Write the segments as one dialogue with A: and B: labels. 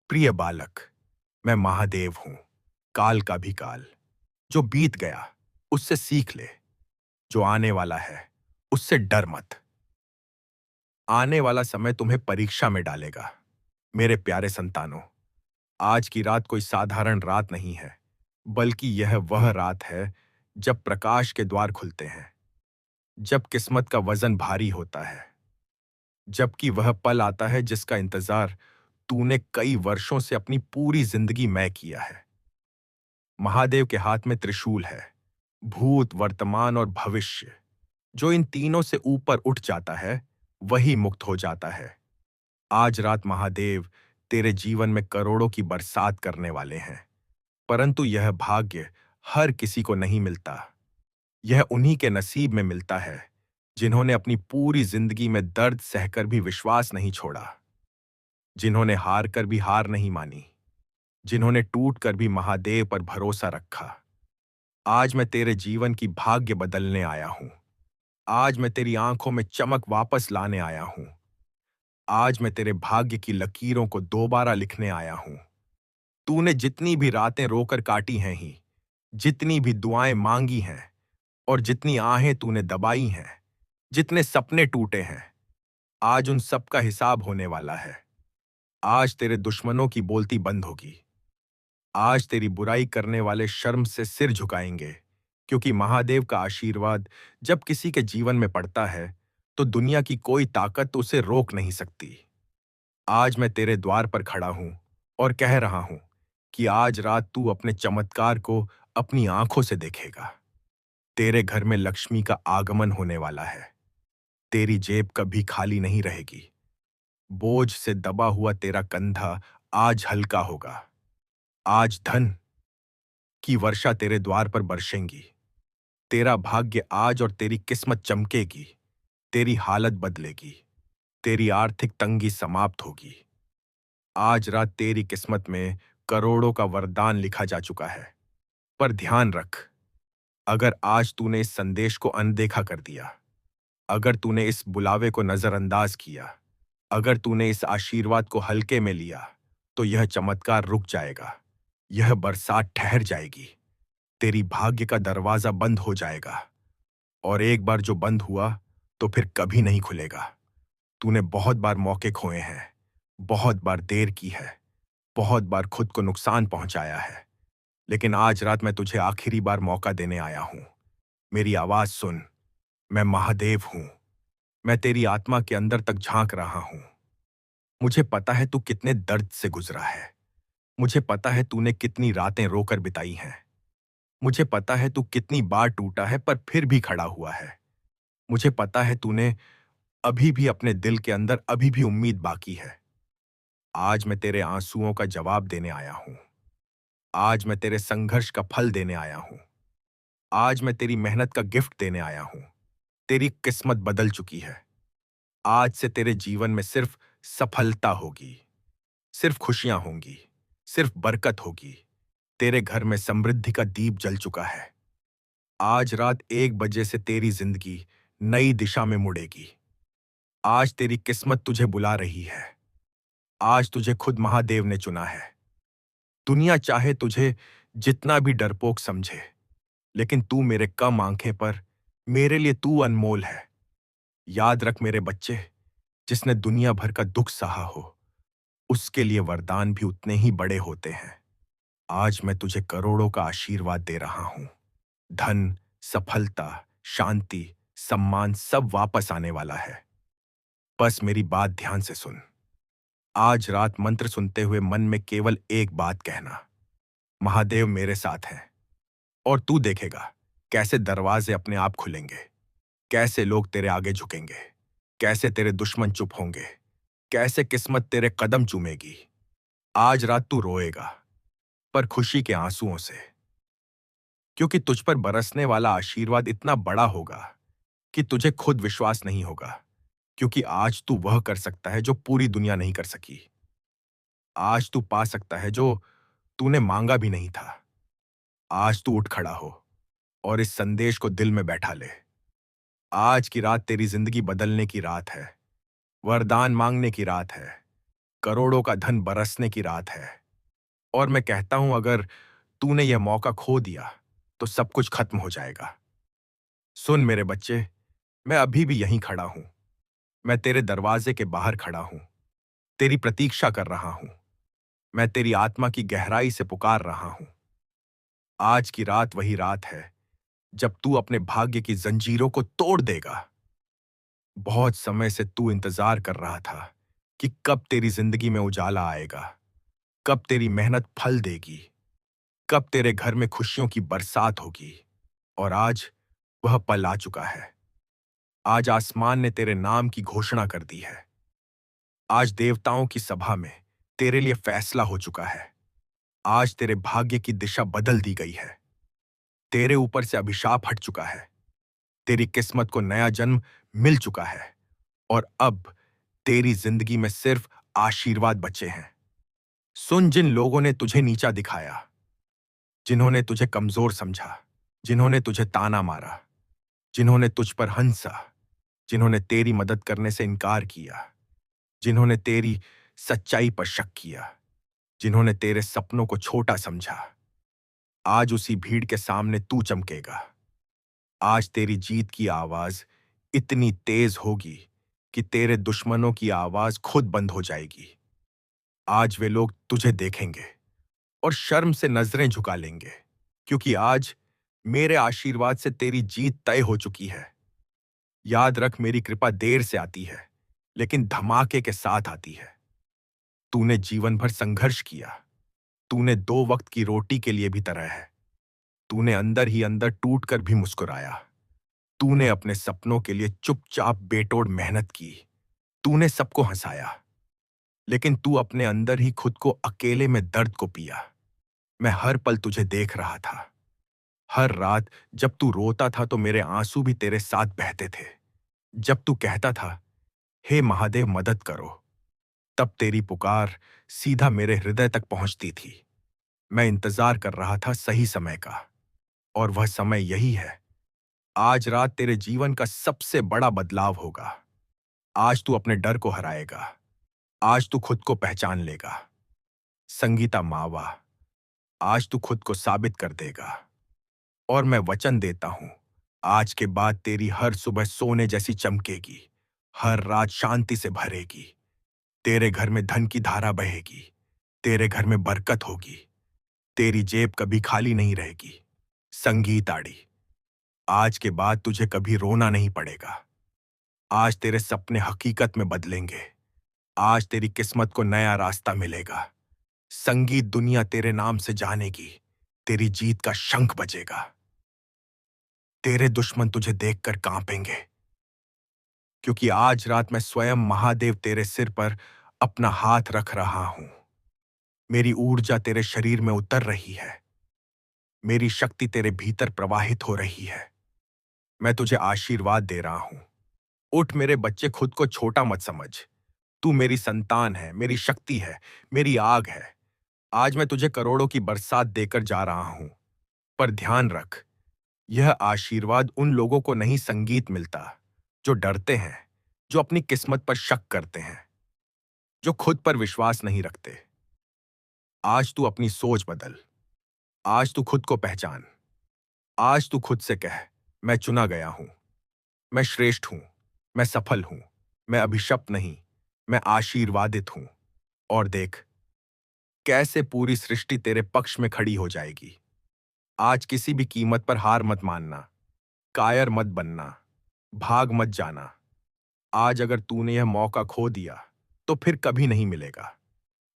A: प्रिय बालक, मैं महादेव हूं, काल का भी काल। जो बीत गया उससे सीख ले, जो आने वाला है उससे डर मत। आने वाला समय तुम्हें परीक्षा में डालेगा। मेरे प्यारे संतानों, आज की रात कोई साधारण रात नहीं है, बल्कि यह वह रात है जब प्रकाश के द्वार खुलते हैं, जब किस्मत का वजन भारी होता है, जबकि वह पल आता है जिसका इंतजार तूने कई वर्षों से अपनी पूरी जिंदगी में किया है। महादेव के हाथ में त्रिशूल है, भूत, वर्तमान और भविष्य। जो इन तीनों से ऊपर उठ जाता है वही मुक्त हो जाता है। आज रात महादेव तेरे जीवन में करोड़ों की बरसात करने वाले हैं, परंतु यह भाग्य हर किसी को नहीं मिलता। यह उन्हीं के नसीब में मिलता है जिन्होंने अपनी पूरी जिंदगी में दर्द सहकर भी विश्वास नहीं छोड़ा, जिन्होंने हार कर भी हार नहीं मानी, जिन्होंने टूट कर भी महादेव पर भरोसा रखा। आज मैं तेरे जीवन की भाग्य बदलने आया हूं। आज मैं तेरी आंखों में चमक वापस लाने आया हूं। आज मैं तेरे भाग्य की लकीरों को दोबारा लिखने आया हूं। तूने जितनी भी रातें रोकर काटी हैं ही, जितनी भी दुआएं मांगी हैं और जितनी आहें तूने दबाई हैं, जितने सपने टूटे हैं, आज उन सब का हिसाब होने वाला है। आज तेरे दुश्मनों की बोलती बंद होगी। आज तेरी बुराई करने वाले शर्म से सिर झुकाएंगे, क्योंकि महादेव का आशीर्वाद जब किसी के जीवन में पड़ता है तो दुनिया की कोई ताकत उसे रोक नहीं सकती। आज मैं तेरे द्वार पर खड़ा हूं और कह रहा हूं कि आज रात तू अपने चमत्कार को अपनी आंखों से देखेगा। तेरे घर में लक्ष्मी का आगमन होने वाला है। तेरी जेब कभी खाली नहीं रहेगी। बोझ से दबा हुआ तेरा कंधा आज हल्का होगा। आज धन की वर्षा तेरे द्वार पर बरसेंगी। तेरा भाग्य आज और तेरी किस्मत चमकेगी। तेरी हालत बदलेगी। तेरी आर्थिक तंगी समाप्त होगी। आज रात तेरी किस्मत में करोड़ों का वरदान लिखा जा चुका है। पर ध्यान रख, अगर आज तूने इस संदेश को अनदेखा कर दिया, अगर तूने इस बुलावे को नजरअंदाज किया, अगर तूने इस आशीर्वाद को हल्के में लिया, तो यह चमत्कार रुक जाएगा। यह बरसात ठहर जाएगी। तेरी भाग्य का दरवाजा बंद हो जाएगा, और एक बार जो बंद हुआ तो फिर कभी नहीं खुलेगा। तूने बहुत बार मौके खोए हैं, बहुत बार देर की है, बहुत बार खुद को नुकसान पहुंचाया है, लेकिन आज रात मैं तुझे आखिरी बार मौका देने आया हूं। मेरी आवाज सुन। मैं महादेव हूं। मैं तेरी आत्मा के अंदर तक झांक रहा हूं। मुझे पता है तू कितने दर्द से गुजरा है। मुझे पता है तूने कितनी रातें रोकर बिताई हैं। मुझे पता है तू कितनी बार टूटा है पर फिर भी खड़ा हुआ है। मुझे पता है तूने अभी भी अपने दिल के अंदर अभी भी उम्मीद बाकी है। आज मैं तेरे आंसुओं का जवाब देने आया हूं। आज मैं तेरे संघर्ष का फल देने आया हूं। आज मैं तेरी मेहनत का गिफ्ट देने आया हूं। तेरी किस्मत बदल चुकी है। आज से तेरे जीवन में सिर्फ सफलता होगी, सिर्फ खुशियां होंगी, सिर्फ बरकत होगी। तेरे घर में समृद्धि का दीप जल चुका है। आज रात 1 बजे से तेरी जिंदगी नई दिशा में मुड़ेगी। आज तेरी किस्मत तुझे बुला रही है। आज तुझे खुद महादेव ने चुना है। दुनिया चाहे तुझे जितना भी डरपोक समझे, लेकिन तू मेरे कम आंखें पर मेरे लिए तू अनमोल है। याद रख मेरे बच्चे, जिसने दुनिया भर का दुख सहा हो, उसके लिए वरदान भी उतने ही बड़े होते हैं। आज मैं तुझे करोड़ों का आशीर्वाद दे रहा हूं। धन, सफलता, शांति, सम्मान सब वापस आने वाला है। बस मेरी बात ध्यान से सुन। आज रात मंत्र सुनते हुए मन में केवल एक बात कहना, महादेव मेरे साथ हैं। और तू देखेगा कैसे दरवाजे अपने आप खुलेंगे, कैसे लोग तेरे आगे झुकेंगे, कैसे तेरे दुश्मन चुप होंगे, कैसे किस्मत तेरे कदम चूमेगी। आज रात तू रोएगा, पर खुशी के आंसुओं से, क्योंकि तुझ पर बरसने वाला आशीर्वाद इतना बड़ा होगा कि तुझे खुद विश्वास नहीं होगा। क्योंकि आज तू वह कर सकता है जो पूरी दुनिया नहीं कर सकी। आज तू पा सकता है जो तूने मांगा भी नहीं था। आज तू उठ खड़ा हो और इस संदेश को दिल में बैठा ले। आज की रात तेरी जिंदगी बदलने की रात है, वरदान मांगने की रात है, करोड़ों का धन बरसने की रात है। और मैं कहता हूं, अगर तूने यह मौका खो दिया तो सब कुछ खत्म हो जाएगा। सुन मेरे बच्चे, मैं अभी भी यहीं खड़ा हूं। मैं तेरे दरवाजे के बाहर खड़ा हूं, तेरी प्रतीक्षा कर रहा हूं। मैं तेरी आत्मा की गहराई से पुकार रहा हूं। आज की रात वही रात है जब तू अपने भाग्य की जंजीरों को तोड़ देगा। बहुत समय से तू इंतजार कर रहा था कि कब तेरी जिंदगी में उजाला आएगा, कब तेरी मेहनत फल देगी, कब तेरे घर में खुशियों की बरसात होगी। और आज वह पल आ चुका है। आज आसमान ने तेरे नाम की घोषणा कर दी है। आज देवताओं की सभा में तेरे लिए फैसला हो चुका है। आज तेरे भाग्य की दिशा बदल दी गई है। तेरे ऊपर से अभिशाप हट चुका है। तेरी किस्मत को नया जन्म मिल चुका है। और अब तेरी जिंदगी में सिर्फ आशीर्वाद बचे हैं। सुन, जिन लोगों ने तुझे नीचा दिखाया, जिन्होंने तुझे कमजोर समझा, जिन्होंने तुझे ताना मारा, जिन्होंने तुझ पर हंसा, जिन्होंने तेरी मदद करने से इनकार किया, जिन्होंने तेरी सच्चाई पर शक किया, जिन्होंने तेरे सपनों को छोटा समझा, आज उसी भीड़ के सामने तू चमकेगा। आज तेरी जीत की आवाज इतनी तेज होगी कि तेरे दुश्मनों की आवाज खुद बंद हो जाएगी। आज वे लोग तुझे देखेंगे और शर्म से नजरें झुका लेंगे, क्योंकि आज मेरे आशीर्वाद से तेरी जीत तय हो चुकी है। याद रख, मेरी कृपा देर से आती है, लेकिन धमाके के साथ आती है। तूने जीवन भर संघर्ष किया। तूने दो वक्त की रोटी के लिए भी तरह है। तूने अंदर ही अंदर टूटकर भी मुस्कुराया। तूने अपने सपनों के लिए चुपचाप बेतोड़ मेहनत की। तूने सबको हंसाया, लेकिन तू अपने अंदर ही खुद को अकेले में दर्द को पिया। मैं हर पल तुझे देख रहा था। हर रात जब तू रोता था तो मेरे आंसू भी तेरे साथ बहते थे। जब तू कहता था, हे महादेव मदद करो, तब तेरी पुकार सीधा मेरे हृदय तक पहुंचती थी। मैं इंतजार कर रहा था सही समय का, और वह समय यही है। आज रात तेरे जीवन का सबसे बड़ा बदलाव होगा। आज तू अपने डर को हराएगा। आज तू खुद को पहचान लेगा। संगीता मावा, आज तू खुद को साबित कर देगा। और मैं वचन देता हूं, आज के बाद तेरी हर सुबह सोने जैसी चमकेगी। हर रात शांति से भरेगी। तेरे घर में धन की धारा बहेगी। तेरे घर में बरकत होगी। तेरी जेब कभी खाली नहीं रहेगी। संगीताड़ी, आज के बाद तुझे कभी रोना नहीं पड़ेगा। आज तेरे सपने हकीकत में बदलेंगे। आज तेरी किस्मत को नया रास्ता मिलेगा। संगीत दुनिया तेरे नाम से जानेगी। तेरी जीत का शंख बजेगा। तेरे दुश्मन तुझे देखकर कांपेंगे, क्योंकि आज रात मैं स्वयं महादेव तेरे सिर पर अपना हाथ रख रहा हूं। मेरी ऊर्जा तेरे शरीर में उतर रही है। मेरी शक्ति तेरे भीतर प्रवाहित हो रही है। मैं तुझे आशीर्वाद दे रहा हूं। उठ मेरे बच्चे, खुद को छोटा मत समझ। तू मेरी संतान है, मेरी शक्ति है, मेरी आग है। आज मैं तुझे करोड़ों की बरसात देकर जा रहा हूं। पर ध्यान रख, यह आशीर्वाद उन लोगों को नहीं संगीत मिलता जो डरते हैं, जो अपनी किस्मत पर शक करते हैं, जो खुद पर विश्वास नहीं रखते। आज तू अपनी सोच बदल। आज तू खुद को पहचान। आज तू खुद से कह, मैं चुना गया हूं, मैं श्रेष्ठ हूं, मैं सफल हूं, मैं अभिशप्त नहीं, मैं आशीर्वादित हूं। और देख कैसे पूरी सृष्टि तेरे पक्ष में खड़ी हो जाएगी। आज किसी भी कीमत पर हार मत मानना, कायर मत बनना, भाग मत जाना। आज अगर तूने यह मौका खो दिया तो फिर कभी नहीं मिलेगा।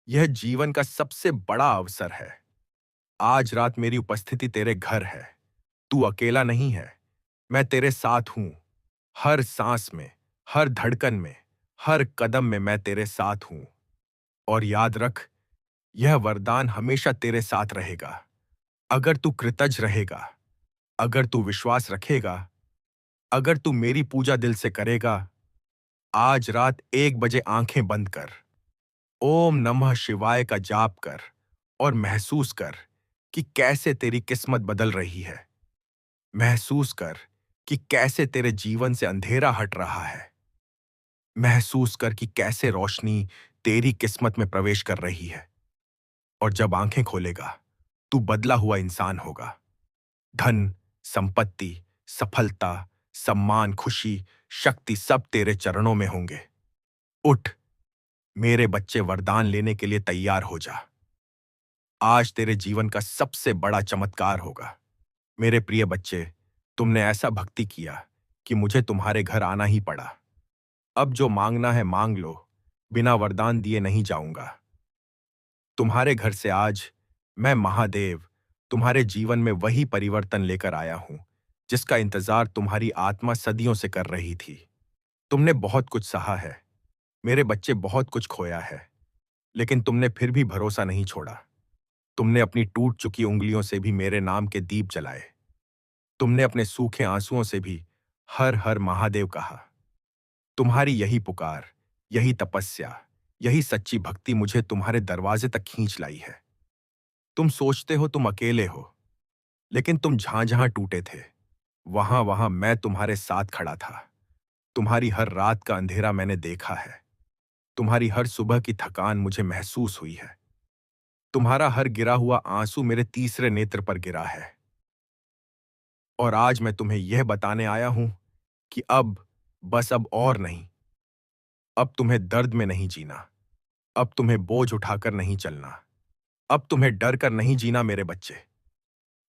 A: यह जीवन का सबसे बड़ा अवसर है। आज रात मेरी उपस्थिति तेरे घर है। तू अकेला नहीं है, मैं तेरे साथ हूं। हर सांस में, हर धड़कन में, हर कदम में मैं तेरे साथ हूं। और याद रख, यह वरदान हमेशा तेरे साथ रहेगा। अगर तू कृतज्ञ रहेगा, अगर तू विश्वास रखेगा, अगर तू मेरी पूजा दिल से करेगा। आज रात 1 बजे आंखें बंद कर, ओम नमः शिवाय का जाप कर और महसूस कर कि कैसे तेरी किस्मत बदल रही है। महसूस कर कि कैसे तेरे जीवन से अंधेरा हट रहा है। महसूस कर कि कैसे रोशनी तेरी किस्मत में प्रवेश कर रही है। और जब आंखें खोलेगा, तू बदला हुआ इंसान होगा। धन, संपत्ति, सफलता, सम्मान, खुशी, शक्ति सब तेरे चरणों में होंगे। उठ, मेरे बच्चे, वरदान लेने के लिए तैयार हो जा। आज तेरे जीवन का सबसे बड़ा चमत्कार होगा। मेरे प्रिय बच्चे, तुमने ऐसा भक्ति किया कि मुझे तुम्हारे घर आना ही पड़ा। अब जो मांगना है मांग लो, बिना वरदान दिए नहीं जाऊंगा। तुम्हारे घर से आज मैं महादेव तुम्हारे जीवन में वही परिवर्तन लेकर आया हूं जिसका इंतजार तुम्हारी आत्मा सदियों से कर रही थी। तुमने बहुत कुछ सहा है मेरे बच्चे, बहुत कुछ खोया है, लेकिन तुमने फिर भी भरोसा नहीं छोड़ा। तुमने अपनी टूट चुकी उंगलियों से भी मेरे नाम के दीप जलाए। तुमने अपने सूखे आंसुओं से भी हर हर महादेव कहा। तुम्हारी यही पुकार, यही तपस्या, यही सच्ची भक्ति मुझे तुम्हारे दरवाजे तक खींच लाई है। तुम सोचते हो तुम अकेले हो, लेकिन तुम जहां जहां टूटे थे, वहां वहां मैं तुम्हारे साथ खड़ा था। तुम्हारी हर रात का अंधेरा मैंने देखा है। तुम्हारी हर सुबह की थकान मुझे महसूस हुई है। तुम्हारा हर गिरा हुआ आंसू मेरे तीसरे नेत्र पर गिरा है। और आज मैं तुम्हें यह बताने आया हूं कि बस अब और नहीं। अब तुम्हें दर्द में नहीं जीना। अब तुम्हें बोझ उठाकर नहीं चलना। अब तुम्हें डर कर नहीं जीना मेरे बच्चे।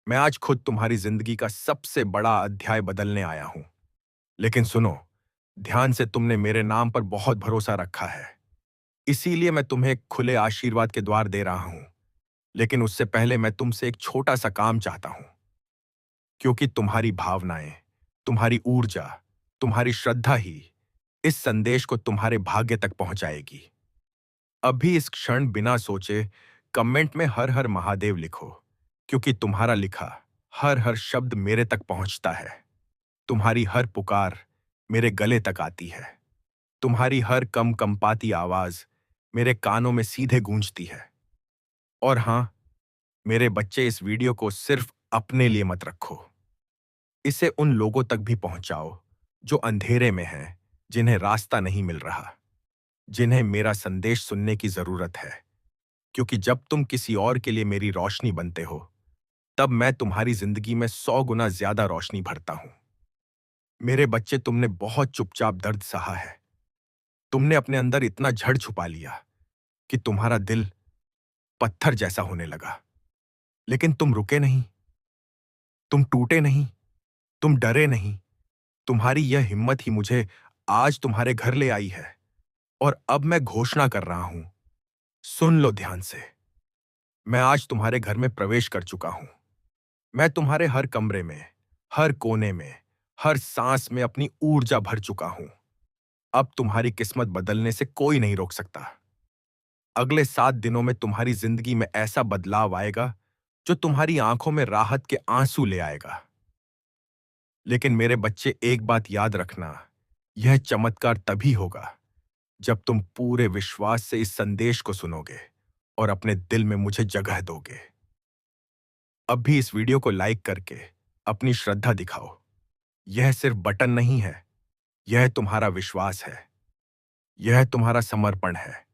A: मैं आज खुद तुम्हारी जिंदगी का सबसे बड़ा अध्याय बदलने आया हूं। लेकिन सुनो, ध्यान से, तुमने मेरे नाम पर बहुत भरोसा रखा है, इसीलिए मैं तुम्हें एक खुले आशीर्वाद के द्वार दे रहा हूं। लेकिन उससे पहले मैं तुमसे एक छोटा सा काम चाहता हूं, क्योंकि तुम्हारी भावनाएं, तुम्हारी ऊर्जा, तुम्हारी श्रद्धा ही इस संदेश को तुम्हारे भाग्य तक पहुंचाएगी। अभी इस क्षण बिना सोचे कमेंट में हर हर महादेव लिखो, क्योंकि तुम्हारा लिखा हर हर शब्द मेरे तक पहुंचता है। तुम्हारी हर पुकार मेरे गले तक आती है। तुम्हारी हर कम कंपाती आवाज मेरे कानों में सीधे गूंजती है। और हां, मेरे बच्चे, इस वीडियो को सिर्फ अपने लिए मत रखो, इसे उन लोगों तक भी पहुंचाओ जो अंधेरे में हैं, जिन्हें रास्ता नहीं मिल रहा, जिन्हें मेरा संदेश सुनने की जरूरत है। क्योंकि जब तुम किसी और के लिए मेरी रोशनी बनते हो, तब मैं तुम्हारी जिंदगी में 100 गुना ज्यादा रोशनी भरता हूं। मेरे बच्चे, तुमने बहुत चुपचाप दर्द सहा है। तुमने अपने अंदर इतना जड़ छुपा लिया कि तुम्हारा दिल पत्थर जैसा होने लगा। लेकिन तुम रुके नहीं, तुम टूटे नहीं, तुम डरे नहीं। तुम्हारी यह हिम्मत ही मुझे आज तुम्हारे घर ले आई है। और अब मैं घोषणा कर रहा हूं, सुन लो ध्यान से। मैं आज तुम्हारे घर में प्रवेश कर चुका हूं। मैं तुम्हारे हर कमरे में, हर कोने में, हर सांस में अपनी ऊर्जा भर चुका हूं। अब तुम्हारी किस्मत बदलने से कोई नहीं रोक सकता। अगले 7 दिनों में तुम्हारी जिंदगी में ऐसा बदलाव आएगा जो तुम्हारी आंखों में राहत के आंसू ले आएगा। लेकिन मेरे बच्चे, एक बात याद रखना, यह चमत्कार तभी होगा जब तुम पूरे विश्वास से इस संदेश को सुनोगे और अपने दिल में मुझे जगह दोगे। अब भी इस वीडियो को लाइक करके अपनी श्रद्धा दिखाओ। यह सिर्फ बटन नहीं है, यह तुम्हारा विश्वास है, यह तुम्हारा समर्पण है,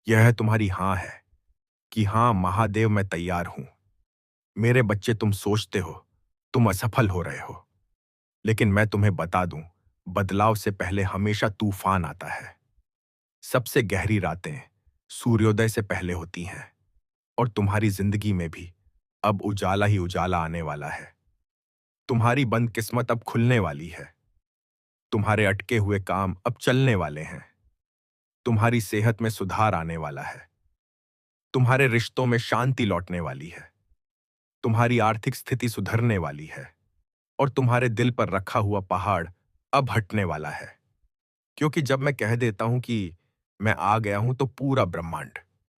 A: यह तुम्हारी हां है कि हां महादेव, मैं तैयार हूं। मेरे बच्चे, तुम सोचते हो तुम असफल हो रहे हो, लेकिन मैं तुम्हें बता दूं, बदलाव से पहले हमेशा तूफान आता है। सबसे गहरी रातें सूर्योदय से पहले होती हैं, और तुम्हारी जिंदगी में भी अब उजाला ही उजाला आने वाला है। तुम्हारी बंद किस्मत अब खुलने वाली है। तुम्हारे अटके हुए काम अब चलने वाले हैं। तुम्हारी सेहत में सुधार आने वाला है। तुम्हारे रिश्तों में शांति लौटने वाली है। तुम्हारी आर्थिक स्थिति सुधरने वाली है। और तुम्हारे दिल पर रखा हुआ पहाड़ अब हटने वाला है। क्योंकि जब मैं कह देता हूं कि मैं आ गया हूं, तो पूरा ब्रह्मांड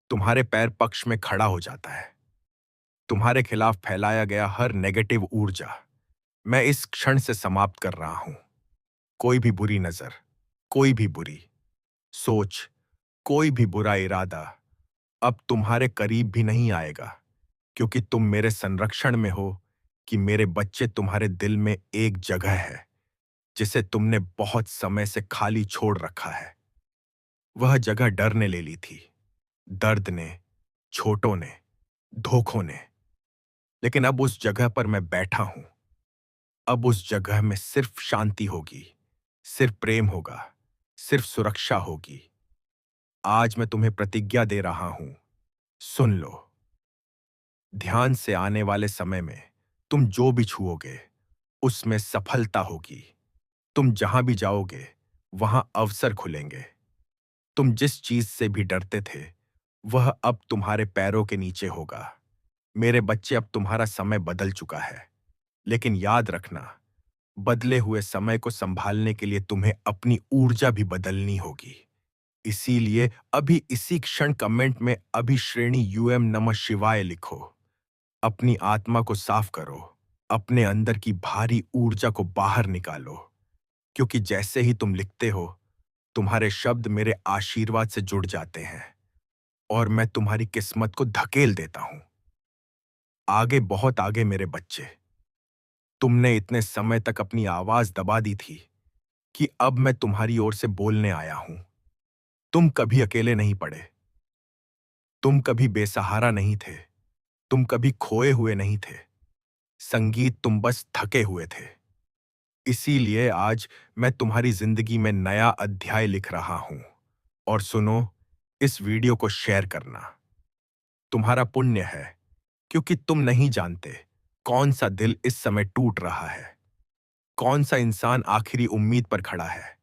A: तुम्हारे पैर पक्ष में खड़ा हो जाता है। तुम्हारे खिलाफ फैलाया गया हर नेगेटिव ऊर्जा मैं इस क्षण से समाप्त कर रहा हूं। कोई भी बुरी नजर, कोई भी बुरी सोच, कोई भी बुरा इरादा अब तुम्हारे करीब भी नहीं आएगा, क्योंकि तुम मेरे संरक्षण में हो। कि मेरे बच्चे, तुम्हारे दिल में एक जगह है जिसे तुमने बहुत समय से खाली छोड़ रखा है। वह जगह डर ने ले ली थी, दर्द ने, छोटों ने, धोखों ने। लेकिन अब उस जगह पर मैं बैठा हूं। अब उस जगह में सिर्फ शांति होगी, सिर्फ प्रेम होगा, सिर्फ सुरक्षा होगी। आज मैं तुम्हें प्रतिज्ञा दे रहा हूं, सुन लो। ध्यान से आने वाले समय में तुम जो भी छुओगे उसमें सफलता होगी। तुम जहां भी जाओगे वहां अवसर खुलेंगे। तुम जिस चीज से भी डरते थे वह अब तुम्हारे पैरों के नीचे होगा। मेरे बच्चे, अब तुम्हारा समय बदल चुका है, लेकिन याद रखना, बदले हुए समय को संभालने के लिए तुम्हें अपनी ऊर्जा भी बदलनी होगी। इसीलिए अभी इसी क्षण कमेंट में अभी श्रेणी यूएम नमः शिवाय लिखो। अपनी आत्मा को साफ करो, अपने अंदर की भारी ऊर्जा को बाहर निकालो, क्योंकि जैसे ही तुम लिखते हो तुम्हारे शब्द मेरे आशीर्वाद से जुड़ जाते हैं और मैं तुम्हारी किस्मत को धकेल देता हूं आगे, बहुत आगे। मेरे बच्चे, तुमने इतने समय तक अपनी आवाज दबा दी थी कि अब मैं तुम्हारी ओर से बोलने आया हूं। तुम कभी अकेले नहीं पड़े, तुम कभी बेसहारा नहीं थे, तुम कभी खोए हुए नहीं थे। संगीत, तुम बस थके हुए थे। इसीलिए आज मैं तुम्हारी जिंदगी में नया अध्याय लिख रहा हूं। और सुनो, इस वीडियो को शेयर करना तुम्हारा पुण्य है, क्योंकि तुम नहीं जानते कौन सा दिल इस समय टूट रहा है, कौन सा इंसान आखिरी उम्मीद पर खड़ा है,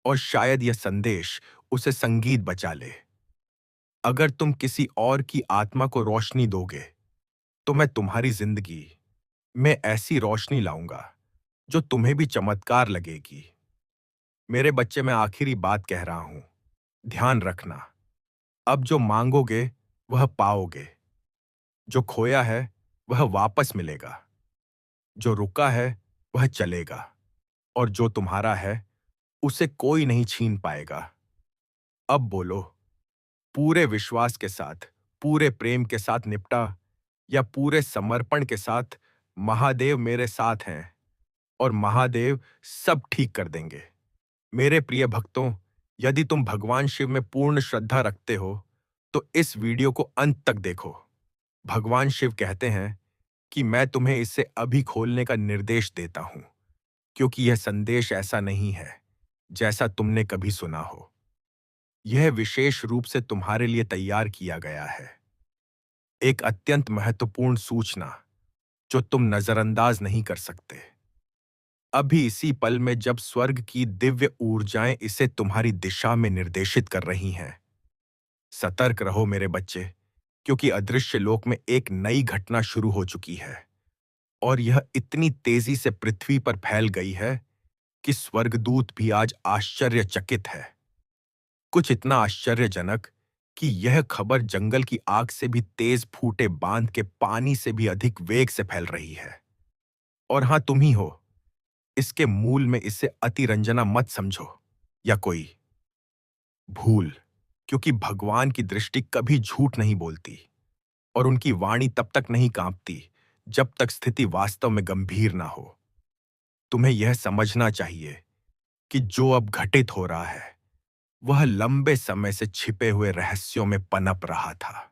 A: और शायद यह संदेश उसे संगीत बचा ले। अगर तुम किसी और की आत्मा को रोशनी दोगे तो मैं तुम्हारी जिंदगी में ऐसी रोशनी लाऊंगा जो तुम्हें भी चमत्कार लगेगी। मेरे बच्चे, मैं आखिरी बात कह रहा हूं, ध्यान रखना। अब जो मांगोगे वह पाओगे, जो खोया है वह वापस मिलेगा, जो रुका है वह चलेगा, और जो तुम्हारा है उसे कोई नहीं छीन पाएगा। अब बोलो, पूरे विश्वास के साथ, पूरे प्रेम के साथ निपटा, या पूरे समर्पण के साथ, महादेव मेरे साथ हैं और महादेव सब ठीक कर देंगे। मेरे प्रिय भक्तों, यदि तुम भगवान शिव में पूर्ण श्रद्धा रखते हो तो इस वीडियो को अंत तक देखो। भगवान शिव कहते हैं कि मैं तुम्हें इसे अभी खोलने का निर्देश देता हूं, क्योंकि यह संदेश ऐसा नहीं है जैसा तुमने कभी सुना हो। यह विशेष रूप से तुम्हारे लिए तैयार किया गया है। एक अत्यंत महत्वपूर्ण सूचना जो तुम नजरअंदाज नहीं कर सकते। अभी इसी पल में जब स्वर्ग की दिव्य ऊर्जाएं इसे तुम्हारी दिशा में निर्देशित कर रही हैं। सतर्क रहो मेरे बच्चे, क्योंकि अदृश्य लोक में एक नई घटना शुरू हो चुकी है, और यह इतनी तेजी से पृथ्वी पर फैल गई है कि स्वर्गदूत भी आज आश्चर्यचकित है। कुछ इतना आश्चर्यजनक कि यह खबर जंगल की आग से भी तेज फूटे बांध के पानी से भी अधिक वेग से फैल रही है। और हां, तुम ही हो इसके मूल में। इसे अतिरंजना मत समझो या कोई भूल, क्योंकि भगवान की दृष्टि कभी झूठ नहीं बोलती और उनकी वाणी तब तक नहीं कांपती जब तक स्थिति वास्तव में गंभीर ना हो। तुम्हें यह समझना चाहिए कि जो अब घटित हो रहा है वह लंबे समय से छिपे हुए रहस्यों में पनप रहा था।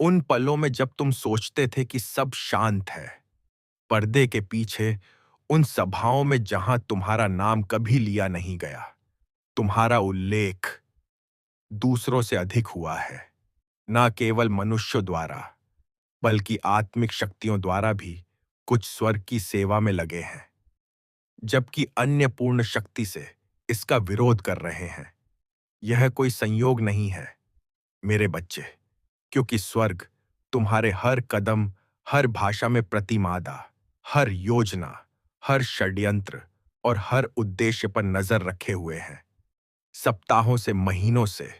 A: उन पलों में जब तुम सोचते थे कि सब शांत है, पर्दे के पीछे, उन सभाओं में जहां तुम्हारा नाम कभी लिया नहीं गया, तुम्हारा उल्लेख दूसरों से अधिक हुआ है। ना केवल मनुष्यों द्वारा, बल्कि आत्मिक शक्तियों द्वारा भी कुछ स्वर्ग की सेवा में लगे हैं, जबकि अन्य पूर्ण शक्ति से इसका विरोध कर रहे हैं। यह कोई संयोग नहीं है मेरे बच्चे, क्योंकि स्वर्ग तुम्हारे हर कदम, हर भाषा में प्रतिमादा, हर योजना, हर षड्यंत्र और हर उद्देश्य पर नजर रखे हुए हैं। सप्ताहों से, महीनों से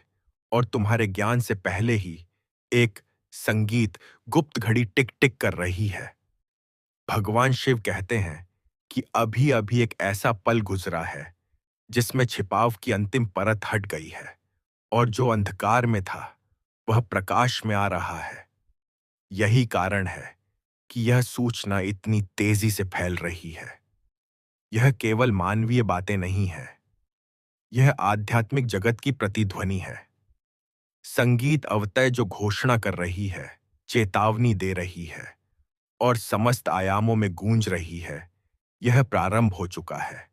A: और तुम्हारे ज्ञान से पहले ही एक संगीत गुप्त घड़ी टिक टिक कर रही है। भगवान शिव कहते हैं कि अभी अभी एक ऐसा पल गुजरा है जिसमें छिपाव की अंतिम परत हट गई है, और जो अंधकार में था वह प्रकाश में आ रहा है। यही कारण है कि यह सूचना इतनी तेजी से फैल रही है। यह केवल मानवीय बातें नहीं है, यह आध्यात्मिक जगत की प्रतिध्वनि है। संगीत अवतय जो घोषणा कर रही है, चेतावनी दे रही है और समस्त आयामों में गूंज रही है, यह प्रारंभ हो चुका है।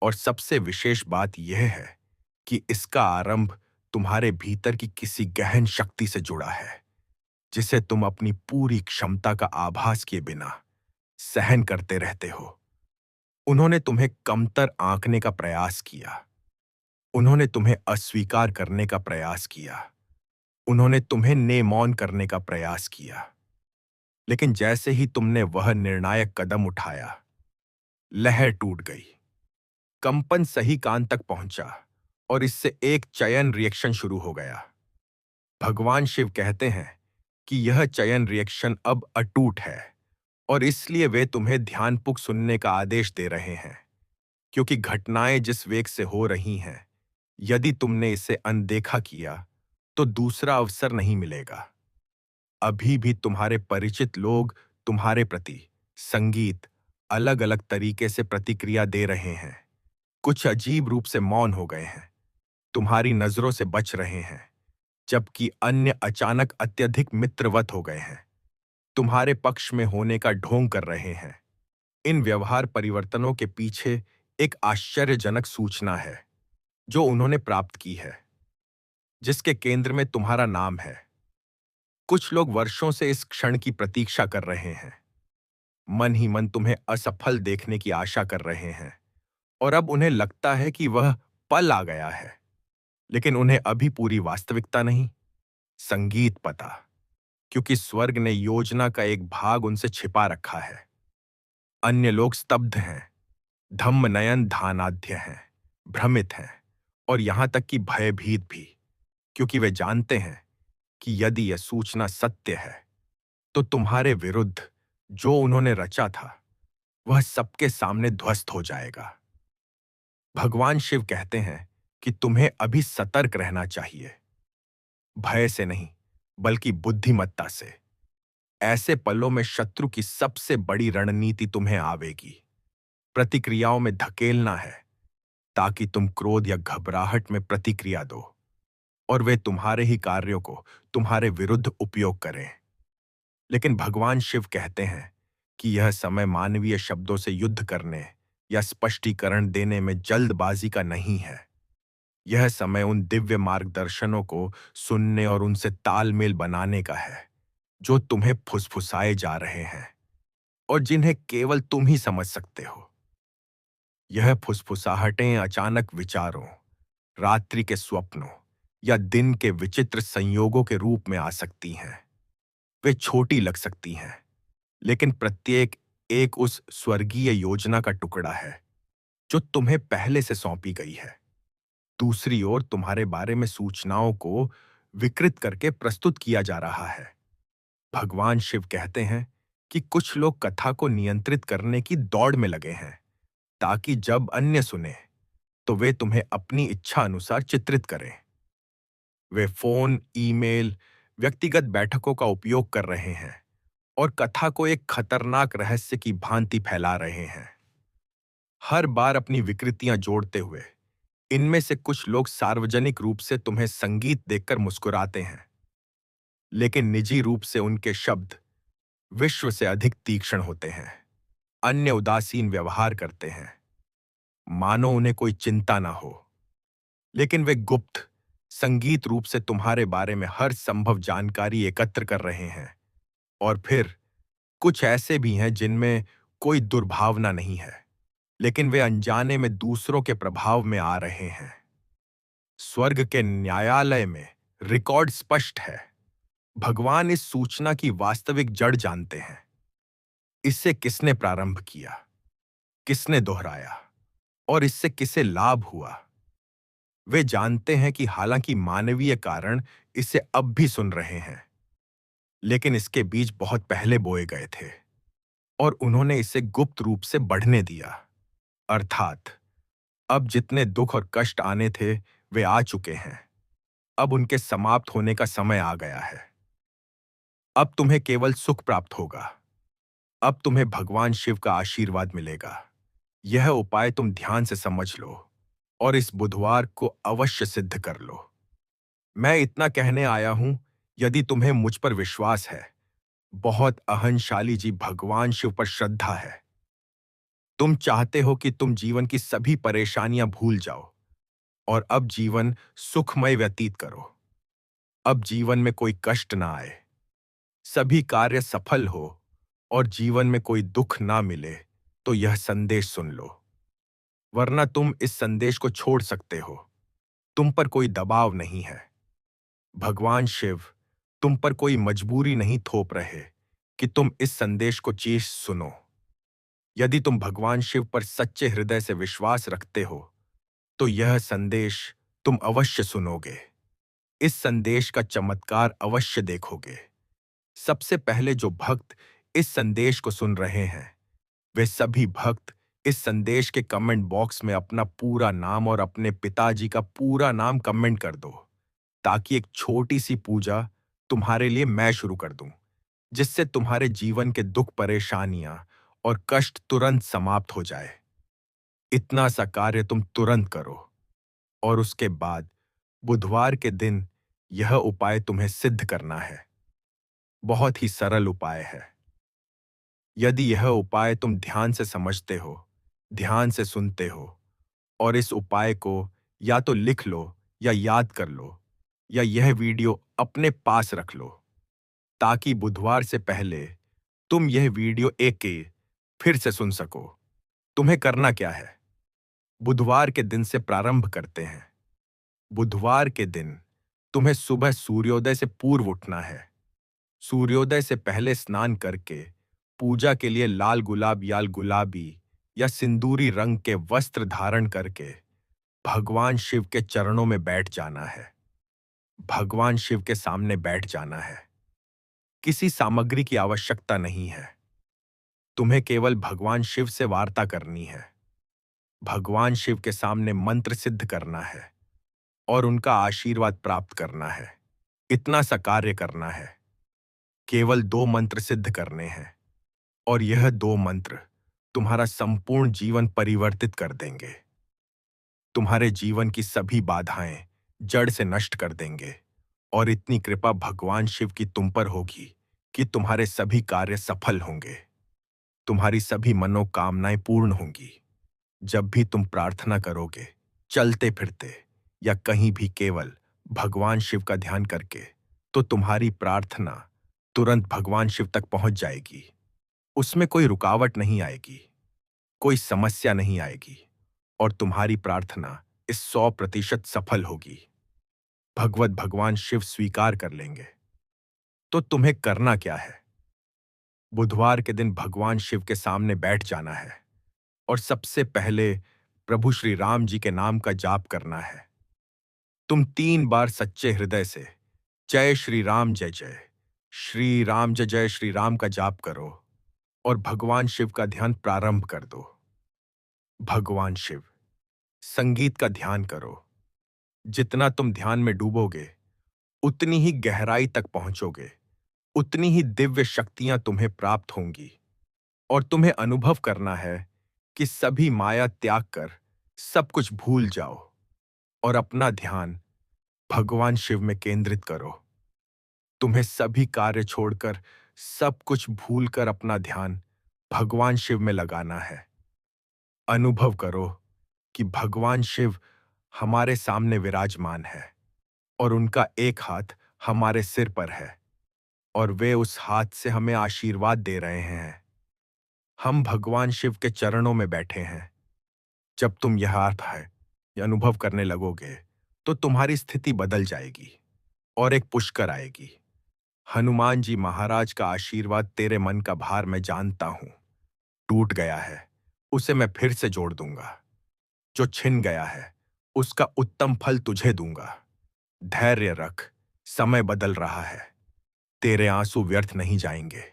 A: और सबसे विशेष बात यह है कि इसका आरंभ तुम्हारे भीतर की किसी गहन शक्ति से जुड़ा है, जिसे तुम अपनी पूरी क्षमता का आभास किए बिना सहन करते रहते हो। उन्होंने तुम्हें कमतर आंकने का प्रयास किया। उन्होंने तुम्हें अस्वीकार करने का प्रयास किया। उन्होंने तुम्हें नेमौन करने का प्रयास किया। लेकिन जैसे ही तुमने वह निर्णायक कदम उठाया, लहर टूट गई। कंपन सही कान तक पहुंचा और इससे एक चयन रिएक्शन शुरू हो गया। भगवान शिव कहते हैं कि यह चयन रिएक्शन अब अटूट है और इसलिए वे तुम्हें ध्यानपूर्वक सुनने का आदेश दे रहे हैं, क्योंकि घटनाएं जिस वेग से हो रही हैं, यदि तुमने इसे अनदेखा किया तो दूसरा अवसर नहीं मिलेगा। अभी भी तुम्हारे परिचित लोग तुम्हारे प्रति संगीत अलग अलग तरीके से प्रतिक्रिया दे रहे हैं। कुछ अजीब रूप से मौन हो गए हैं, तुम्हारी नजरों से बच रहे हैं, जबकि अन्य अचानक अत्यधिक मित्रवत हो गए हैं, तुम्हारे पक्ष में होने का ढोंग कर रहे हैं। इन व्यवहार परिवर्तनों के पीछे एक आश्चर्यजनक सूचना है जो उन्होंने प्राप्त की है, जिसके केंद्र में तुम्हारा नाम है। कुछ लोग वर्षों से इस क्षण की प्रतीक्षा कर रहे हैं, मन ही मन तुम्हें असफल देखने की आशा कर रहे हैं, और अब उन्हें लगता है कि वह पल आ गया है। लेकिन उन्हें अभी पूरी वास्तविकता नहीं, संगीत पता, क्योंकि स्वर्ग ने योजना का एक भाग उनसे छिपा रखा है। अन्य लोग स्तब्ध हैं, धम्म नयन ध्यानाध्य हैं, भ्रमित हैं और यहां तक कि भयभीत भी, क्योंकि वे जानते हैं कि यदि यह सूचना सत्य है तो तुम्हारे विरुद्ध जो उन्होंने रचा था वह सबके सामने ध्वस्त हो जाएगा। भगवान शिव कहते हैं कि तुम्हें अभी सतर्क रहना चाहिए, भय से नहीं बल्कि बुद्धिमत्ता से। ऐसे पलों में शत्रु की सबसे बड़ी रणनीति तुम्हें आवेगी, प्रतिक्रियाओं में धकेलना है, ताकि तुम क्रोध या घबराहट में प्रतिक्रिया दो और वे तुम्हारे ही कार्यों को तुम्हारे विरुद्ध उपयोग करें। लेकिन भगवान शिव कहते हैं कि यह समय मानवीय शब्दों से युद्ध करने या स्पष्टीकरण देने में जल्दबाजी का नहीं है। यह समय उन दिव्य मार्गदर्शनों को सुनने और उनसे तालमेल बनाने का है जो तुम्हें फुसफुसाए जा रहे हैं और जिन्हें केवल तुम ही समझ सकते हो। यह फुसफुसाहटें अचानक विचारों, रात्रि के स्वप्नों या दिन के विचित्र संयोगों के रूप में आ सकती हैं। वे छोटी लग सकती हैं, लेकिन प्रत्येक एक उस स्वर्गीय योजना का टुकड़ा है जो तुम्हें पहले से सौंपी गई है। दूसरी ओर तुम्हारे बारे में सूचनाओं को विकृत करके प्रस्तुत किया जा रहा है। भगवान शिव कहते हैं कि कुछ लोग कथा को नियंत्रित करने की दौड़ में लगे हैं, ताकि जब अन्य सुने तो वे तुम्हें अपनी इच्छा अनुसार चित्रित करें। वे फोन, ईमेल, व्यक्तिगत बैठकों का उपयोग कर रहे हैं और कथा को एक खतरनाक रहस्य की भांति फैला रहे हैं। हर बार अपनी विकृतियां जोड़ते हुए इनमें से कुछ लोग सार्वजनिक रूप से तुम्हें संगीत देखकर मुस्कुराते हैं, लेकिन निजी रूप से उनके शब्द विश्व से अधिक तीक्ष्ण होते हैं। अन्य उदासीन व्यवहार करते हैं, मानो उन्हें कोई चिंता ना हो, लेकिन वे गुप्त संगीत रूप से तुम्हारे बारे में हर संभव जानकारी एकत्र कर रहे हैं। और फिर कुछ ऐसे भी हैं जिनमें कोई दुर्भावना नहीं है, लेकिन वे अनजाने में दूसरों के प्रभाव में आ रहे हैं। स्वर्ग के न्यायालय में रिकॉर्ड स्पष्ट है। भगवान इस सूचना की वास्तविक जड़ जानते हैं। इससे किसने प्रारंभ किया, किसने दोहराया और इससे किसे लाभ हुआ। वे जानते हैं कि हालांकि मानवीय कारण इसे अब भी सुन रहे हैं, लेकिन इसके बीज बहुत पहले बोए गए थे और उन्होंने इसे गुप्त रूप से बढ़ने दिया। अर्थात अब जितने दुख और कष्ट आने थे वे आ चुके हैं। अब उनके समाप्त होने का समय आ गया है। अब तुम्हें केवल सुख प्राप्त होगा। अब तुम्हें भगवान शिव का आशीर्वाद मिलेगा। यह उपाय तुम ध्यान से समझ लो। और इस बुधवार को अवश्य सिद्ध कर लो। मैं इतना कहने आया हूं, यदि तुम्हें मुझ पर विश्वास है, बहुत अहंशाली जी भगवान शिव पर श्रद्धा है, तुम चाहते हो कि तुम जीवन की सभी परेशानियां भूल जाओ और अब जीवन सुखमय व्यतीत करो। अब जीवन में कोई कष्ट ना आए, सभी कार्य सफल हो और जीवन में कोई दुख ना मिले, तो यह संदेश सुन लो। वरना तुम इस संदेश को छोड़ सकते हो। तुम पर कोई दबाव नहीं है। भगवान शिव तुम पर कोई मजबूरी नहीं थोप रहे कि तुम इस संदेश को चीज सुनो। यदि तुम भगवान शिव पर सच्चे हृदय से विश्वास रखते हो, तो यह संदेश तुम अवश्य सुनोगे। इस संदेश का चमत्कार अवश्य देखोगे। सबसे पहले जो भक्त इस संदेश को सुन रहे हैं, वे सभी भक्त इस संदेश के कमेंट बॉक्स में अपना पूरा नाम और अपने पिताजी का पूरा नाम कमेंट कर दो, ताकि एक छोटी सी पूजा तुम्हारे लिए मैं शुरू कर दूं, जिससे तुम्हारे जीवन के दुख, परेशानियां और कष्ट तुरंत समाप्त हो जाए। इतना सा कार्य तुम तुरंत करो और उसके बाद बुधवार के दिन यह उपाय तुम्हें सिद्ध करना है। बहुत ही सरल उपाय है। यदि यह उपाय तुम ध्यान से समझते हो, ध्यान से सुनते हो और इस उपाय को या तो लिख लो या याद कर लो या यह वीडियो अपने पास रख लो, ताकि बुधवार से पहले तुम यह वीडियो एक के फिर से सुन सको। तुम्हें करना क्या है? बुधवार के दिन से प्रारंभ करते हैं। बुधवार के दिन तुम्हें सुबह सूर्योदय से पूर्व उठना है। सूर्योदय से पहले स्नान करके पूजा के लिए लाल गुलाब या गुलाबी या सिंदूरी रंग के वस्त्र धारण करके भगवान शिव के चरणों में बैठ जाना है। भगवान शिव के सामने बैठ जाना है। किसी सामग्री की आवश्यकता नहीं है। तुम्हें केवल भगवान शिव से वार्ता करनी है। भगवान शिव के सामने मंत्र सिद्ध करना है और उनका आशीर्वाद प्राप्त करना है। इतना सा कार्य करना है। केवल 2 मंत्र सिद्ध करने हैं और यह 2 मंत्र तुम्हारा संपूर्ण जीवन परिवर्तित कर देंगे। तुम्हारे जीवन की सभी बाधाएं जड़ से नष्ट कर देंगे और इतनी कृपा भगवान शिव की तुम पर होगी कि तुम्हारे सभी कार्य सफल होंगे। तुम्हारी सभी मनोकामनाएं पूर्ण होंगी। जब भी तुम प्रार्थना करोगे, चलते फिरते या कहीं भी केवल भगवान शिव का ध्यान करके, तो तुम्हारी प्रार्थना तुरंत भगवान शिव तक पहुंच जाएगी। उसमें कोई रुकावट नहीं आएगी, कोई समस्या नहीं आएगी और तुम्हारी प्रार्थना इस 100% सफल होगी। भगवत भगवान शिव स्वीकार कर लेंगे। तो तुम्हें करना क्या है? बुधवार के दिन भगवान शिव के सामने बैठ जाना है और सबसे पहले प्रभु श्री राम जी के नाम का जाप करना है। तुम 3 बार सच्चे हृदय से जय श्री राम जय जय, श्री राम जय जय श्री राम का जाप करो और भगवान शिव का ध्यान प्रारंभ कर दो। भगवान शिव, संगीत का ध्यान करो। जितना तुम ध्यान में डूबोगे, उतनी ही गहराई तक पहुंचोगे, उतनी ही दिव्य शक्तियां तुम्हें प्राप्त होंगी और तुम्हें अनुभव करना है कि सभी माया त्याग कर सब कुछ भूल जाओ और अपना ध्यान भगवान शिव में केंद्रित करो। तुम्हें सभी कार्य छोड़कर, सब कुछ भूलकर अपना ध्यान भगवान शिव में लगाना है। अनुभव करो कि भगवान शिव हमारे सामने विराजमान है और उनका एक हाथ हमारे सिर पर है और वे उस हाथ से हमें आशीर्वाद दे रहे हैं। हम भगवान शिव के चरणों में बैठे हैं। जब तुम यह अनुभव करने लगोगे, तो तुम्हारी स्थिति बदल जाएगी और एक पुष्कर आएगी। हनुमान जी महाराज का आशीर्वाद तेरे मन का भार मैं जानता हूं टूट गया है, उसे मैं फिर से जोड़ दूंगा। जो छिन गया है, उसका उत्तम फल तुझे दूंगा। धैर्य रख, समय बदल रहा है। तेरे आंसू व्यर्थ नहीं जाएंगे।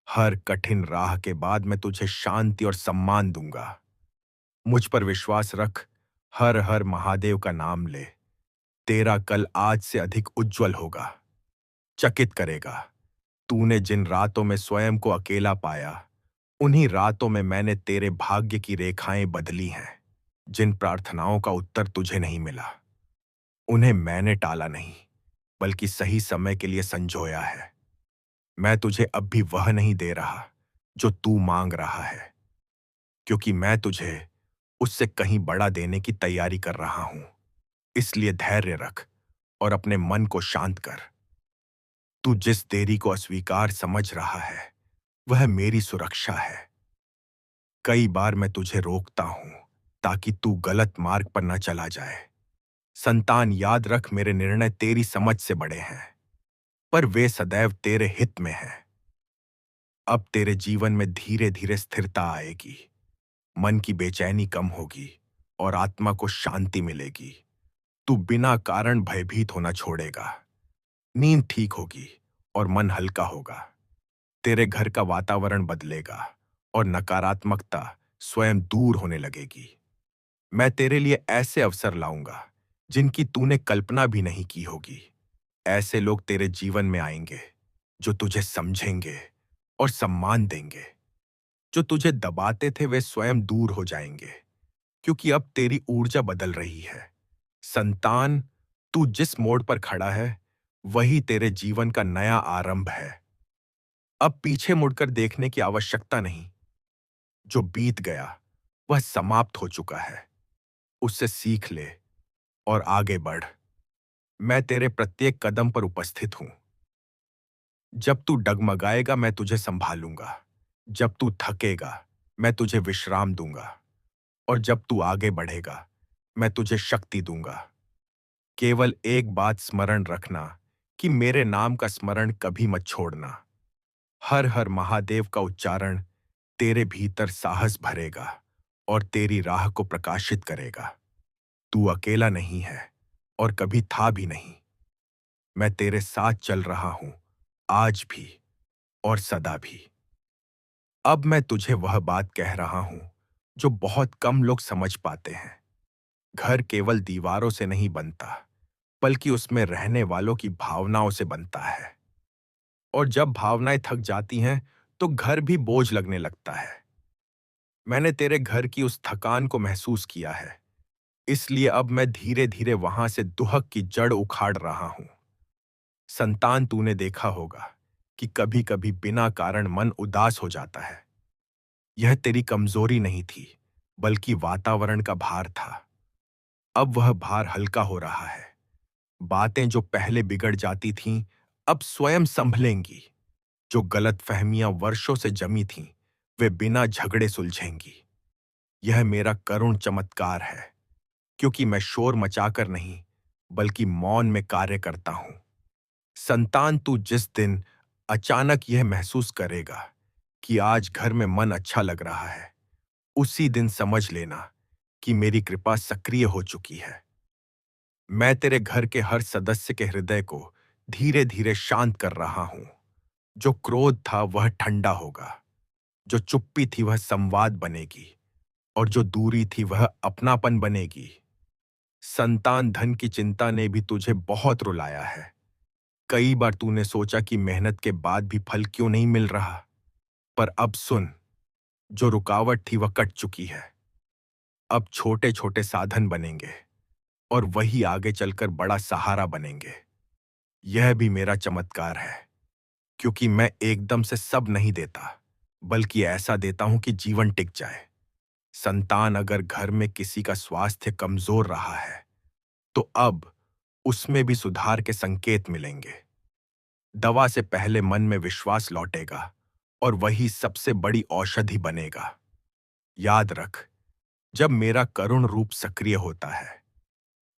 A: हर कठिन राह के बाद मैं तुझे शांति और सम्मान दूंगा। मुझ पर विश्वास रख, हर हर महादेव का नाम ले। तेरा कल आज से अधिक उज्जवल होगा, चकित करेगा। तूने जिन रातों में स्वयं को अकेला पाया, उन्हीं रातों में मैंने तेरे भाग्य की रेखाएं बदली हैं। जिन प्रार्थनाओं का उत्तर तुझे नहीं मिला, उन्हें मैंने टाला नहीं, बल्कि सही समय के लिए संजोया है। मैं तुझे अब भी वह नहीं दे रहा जो तू मांग रहा है, क्योंकि मैं तुझे उससे कहीं बड़ा देने की तैयारी कर रहा हूं। इसलिए धैर्य रख और अपने मन को शांत कर। तू जिस देरी को अस्वीकार समझ रहा है, वह मेरी सुरक्षा है। कई बार मैं तुझे रोकता हूं ताकि तू गलत मार्ग पर न चला जाए। संतान, याद रख, मेरे निर्णय तेरी समझ से बड़े हैं, पर वे सदैव तेरे हित में हैं। अब तेरे जीवन में धीरे धीरे स्थिरता आएगी, मन की बेचैनी कम होगी और आत्मा को शांति मिलेगी। तू बिना कारण भयभीत होना छोड़ेगा। नींद ठीक होगी और मन हल्का होगा। तेरे घर का वातावरण बदलेगा और नकारात्मकता स्वयं दूर होने लगेगी। मैं तेरे लिए ऐसे अवसर लाऊंगा जिनकी तूने कल्पना भी नहीं की होगी। ऐसे लोग तेरे जीवन में आएंगे जो तुझे समझेंगे और सम्मान देंगे। जो तुझे दबाते थे वे स्वयं दूर हो जाएंगे, क्योंकि अब तेरी ऊर्जा बदल रही है। संतान, तू जिस मोड़ पर खड़ा है, वही तेरे जीवन का नया आरंभ है। अब पीछे मुड़कर देखने की आवश्यकता नहीं। जो बीत गया वह समाप्त हो चुका है। उससे सीख ले और आगे बढ़। मैं तेरे प्रत्येक कदम पर उपस्थित हूं। जब तू डगमगाएगा मैं तुझे संभालूंगा। जब तू थकेगा मैं तुझे विश्राम दूंगा। और जब तू आगे बढ़ेगा मैं तुझे शक्ति दूंगा। केवल एक बात स्मरण रखना कि मेरे नाम का स्मरण कभी मत छोड़ना। हर हर महादेव का उच्चारण तेरे भीतर साहस भरेगा और तेरी राह को प्रकाशित करेगा। तू अकेला नहीं है और कभी था भी नहीं। मैं तेरे साथ चल रहा हूं, आज भी और सदा भी। अब मैं तुझे वह बात कह रहा हूं जो बहुत कम लोग समझ पाते हैं। घर केवल दीवारों से नहीं बनता, बल्कि उसमें रहने वालों की भावनाओं से बनता है। और जब भावनाएं थक जाती हैं, तो घर भी बोझ लगने लगता है। मैंने तेरे घर की उस थकान को महसूस किया है, इसलिए अब मैं धीरे धीरे वहां से दुहक की जड़ उखाड़ रहा हूं। संतान, तूने देखा होगा कि कभी कभी बिना कारण मन उदास हो जाता है। यह तेरी कमजोरी नहीं थी, बल्कि वातावरण का भार था। अब वह भार हल्का हो रहा है। बातें जो पहले बिगड़ जाती थीं, अब स्वयं संभलेंगी। जो गलतफहमियां वर्षों से जमी थीं, वे बिना झगड़े सुलझेंगी। यह मेरा करुण चमत्कार है, क्योंकि मैं शोर मचाकर नहीं, बल्कि मौन में कार्य करता हूं। संतान, तू जिस दिन अचानक यह महसूस करेगा कि आज घर में मन अच्छा लग रहा है, उसी दिन समझ लेना कि मेरी कृपा सक्रिय हो चुकी है। मैं तेरे घर के हर सदस्य के हृदय को धीरे धीरे शांत कर रहा हूं। जो क्रोध था वह ठंडा होगा, जो चुप्पी थी वह संवाद बनेगी, और जो दूरी थी वह अपनापन बनेगी। संतान, धन की चिंता ने भी तुझे बहुत रुलाया है। कई बार तूने सोचा कि मेहनत के बाद भी फल क्यों नहीं मिल रहा, पर अब सुन, जो रुकावट थी वह कट चुकी है। अब छोटे छोटे साधन बनेंगे और वही आगे चलकर बड़ा सहारा बनेंगे। यह भी मेरा चमत्कार है, क्योंकि मैं एकदम से सब नहीं देता, बल्कि ऐसा देता हूं कि जीवन टिक जाए। संतान, अगर घर में किसी का स्वास्थ्य कमजोर रहा है, तो अब उसमें भी सुधार के संकेत मिलेंगे। दवा से पहले मन में विश्वास लौटेगा और वही सबसे बड़ी औषधि बनेगा। याद रख, जब मेरा करुण रूप सक्रिय होता है,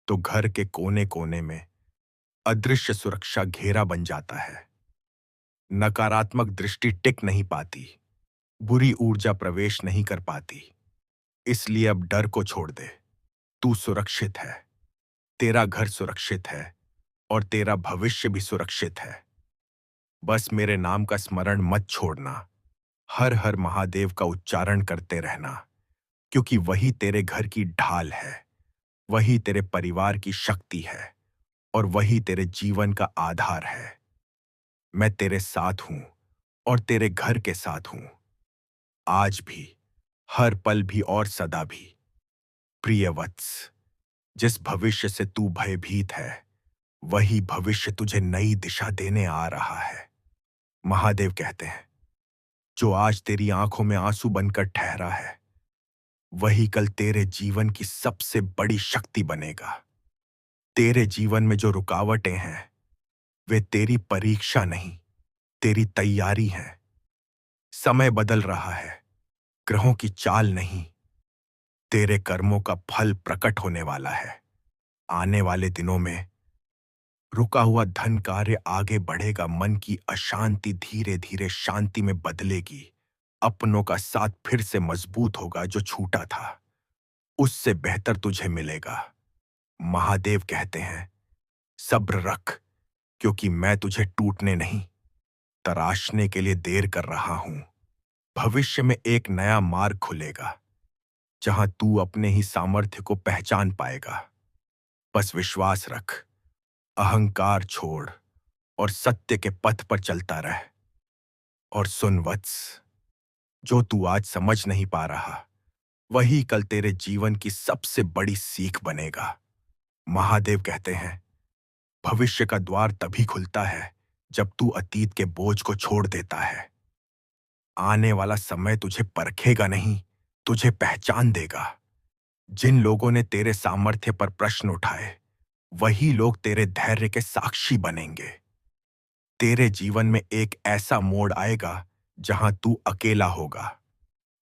A: तो घर के कोने कोने में अदृश्य सुरक्षा घेरा बन जाता है। नकारात्मक दृष्टि टिक नहीं पाती, बुरी ऊर्जा प्रवेश नहीं कर पाती। इसलिए अब डर को छोड़ दे। तू सुरक्षित है, तेरा घर सुरक्षित है और तेरा भविष्य भी सुरक्षित है। बस मेरे नाम का स्मरण मत छोड़ना। हर हर महादेव का उच्चारण करते रहना, क्योंकि वही तेरे घर की ढाल है, वही तेरे परिवार की शक्ति है और वही तेरे जीवन का आधार है। मैं तेरे साथ हूं और तेरे घर के साथ हूं, आज भी, हर पल भी और सदा भी। प्रिय वत्स, जिस भविष्य से तू भयभीत है, वही भविष्य तुझे नई दिशा देने आ रहा है। महादेव कहते हैं, जो आज तेरी आंखों में आंसू बनकर ठहरा है, वही कल तेरे जीवन की सबसे बड़ी शक्ति बनेगा। तेरे जीवन में जो रुकावटें हैं, वे तेरी परीक्षा नहीं, तेरी तैयारी है। समय बदल रहा है, ग्रहों की चाल नहीं, तेरे कर्मों का फल प्रकट होने वाला है। आने वाले दिनों में रुका हुआ धन कार्य आगे बढ़ेगा, मन की अशांति धीरे धीरे शांति में बदलेगी, अपनों का साथ फिर से मजबूत होगा, जो छूटा था उससे बेहतर तुझे मिलेगा। महादेव कहते हैं, सब्र रख, क्योंकि मैं तुझे टूटने नहीं, तराशने के लिए देर कर रहा हूं। भविष्य में एक नया मार्ग खुलेगा, जहां तू अपने ही सामर्थ्य को पहचान पाएगा। बस विश्वास रख, अहंकार छोड़ और सत्य के पथ पर चलता रह। और सुन वत्स, जो तू आज समझ नहीं पा रहा, वही कल तेरे जीवन की सबसे बड़ी सीख बनेगा। महादेव कहते हैं, भविष्य का द्वार तभी खुलता है जब तू अतीत के बोझ को छोड़ देता है। आने वाला समय तुझे परखेगा नहीं, तुझे पहचान देगा। जिन लोगों ने तेरे सामर्थ्य पर प्रश्न उठाए, वही लोग तेरे धैर्य के साक्षी बनेंगे। तेरे जीवन में एक ऐसा मोड़ आएगा जहां तू अकेला होगा,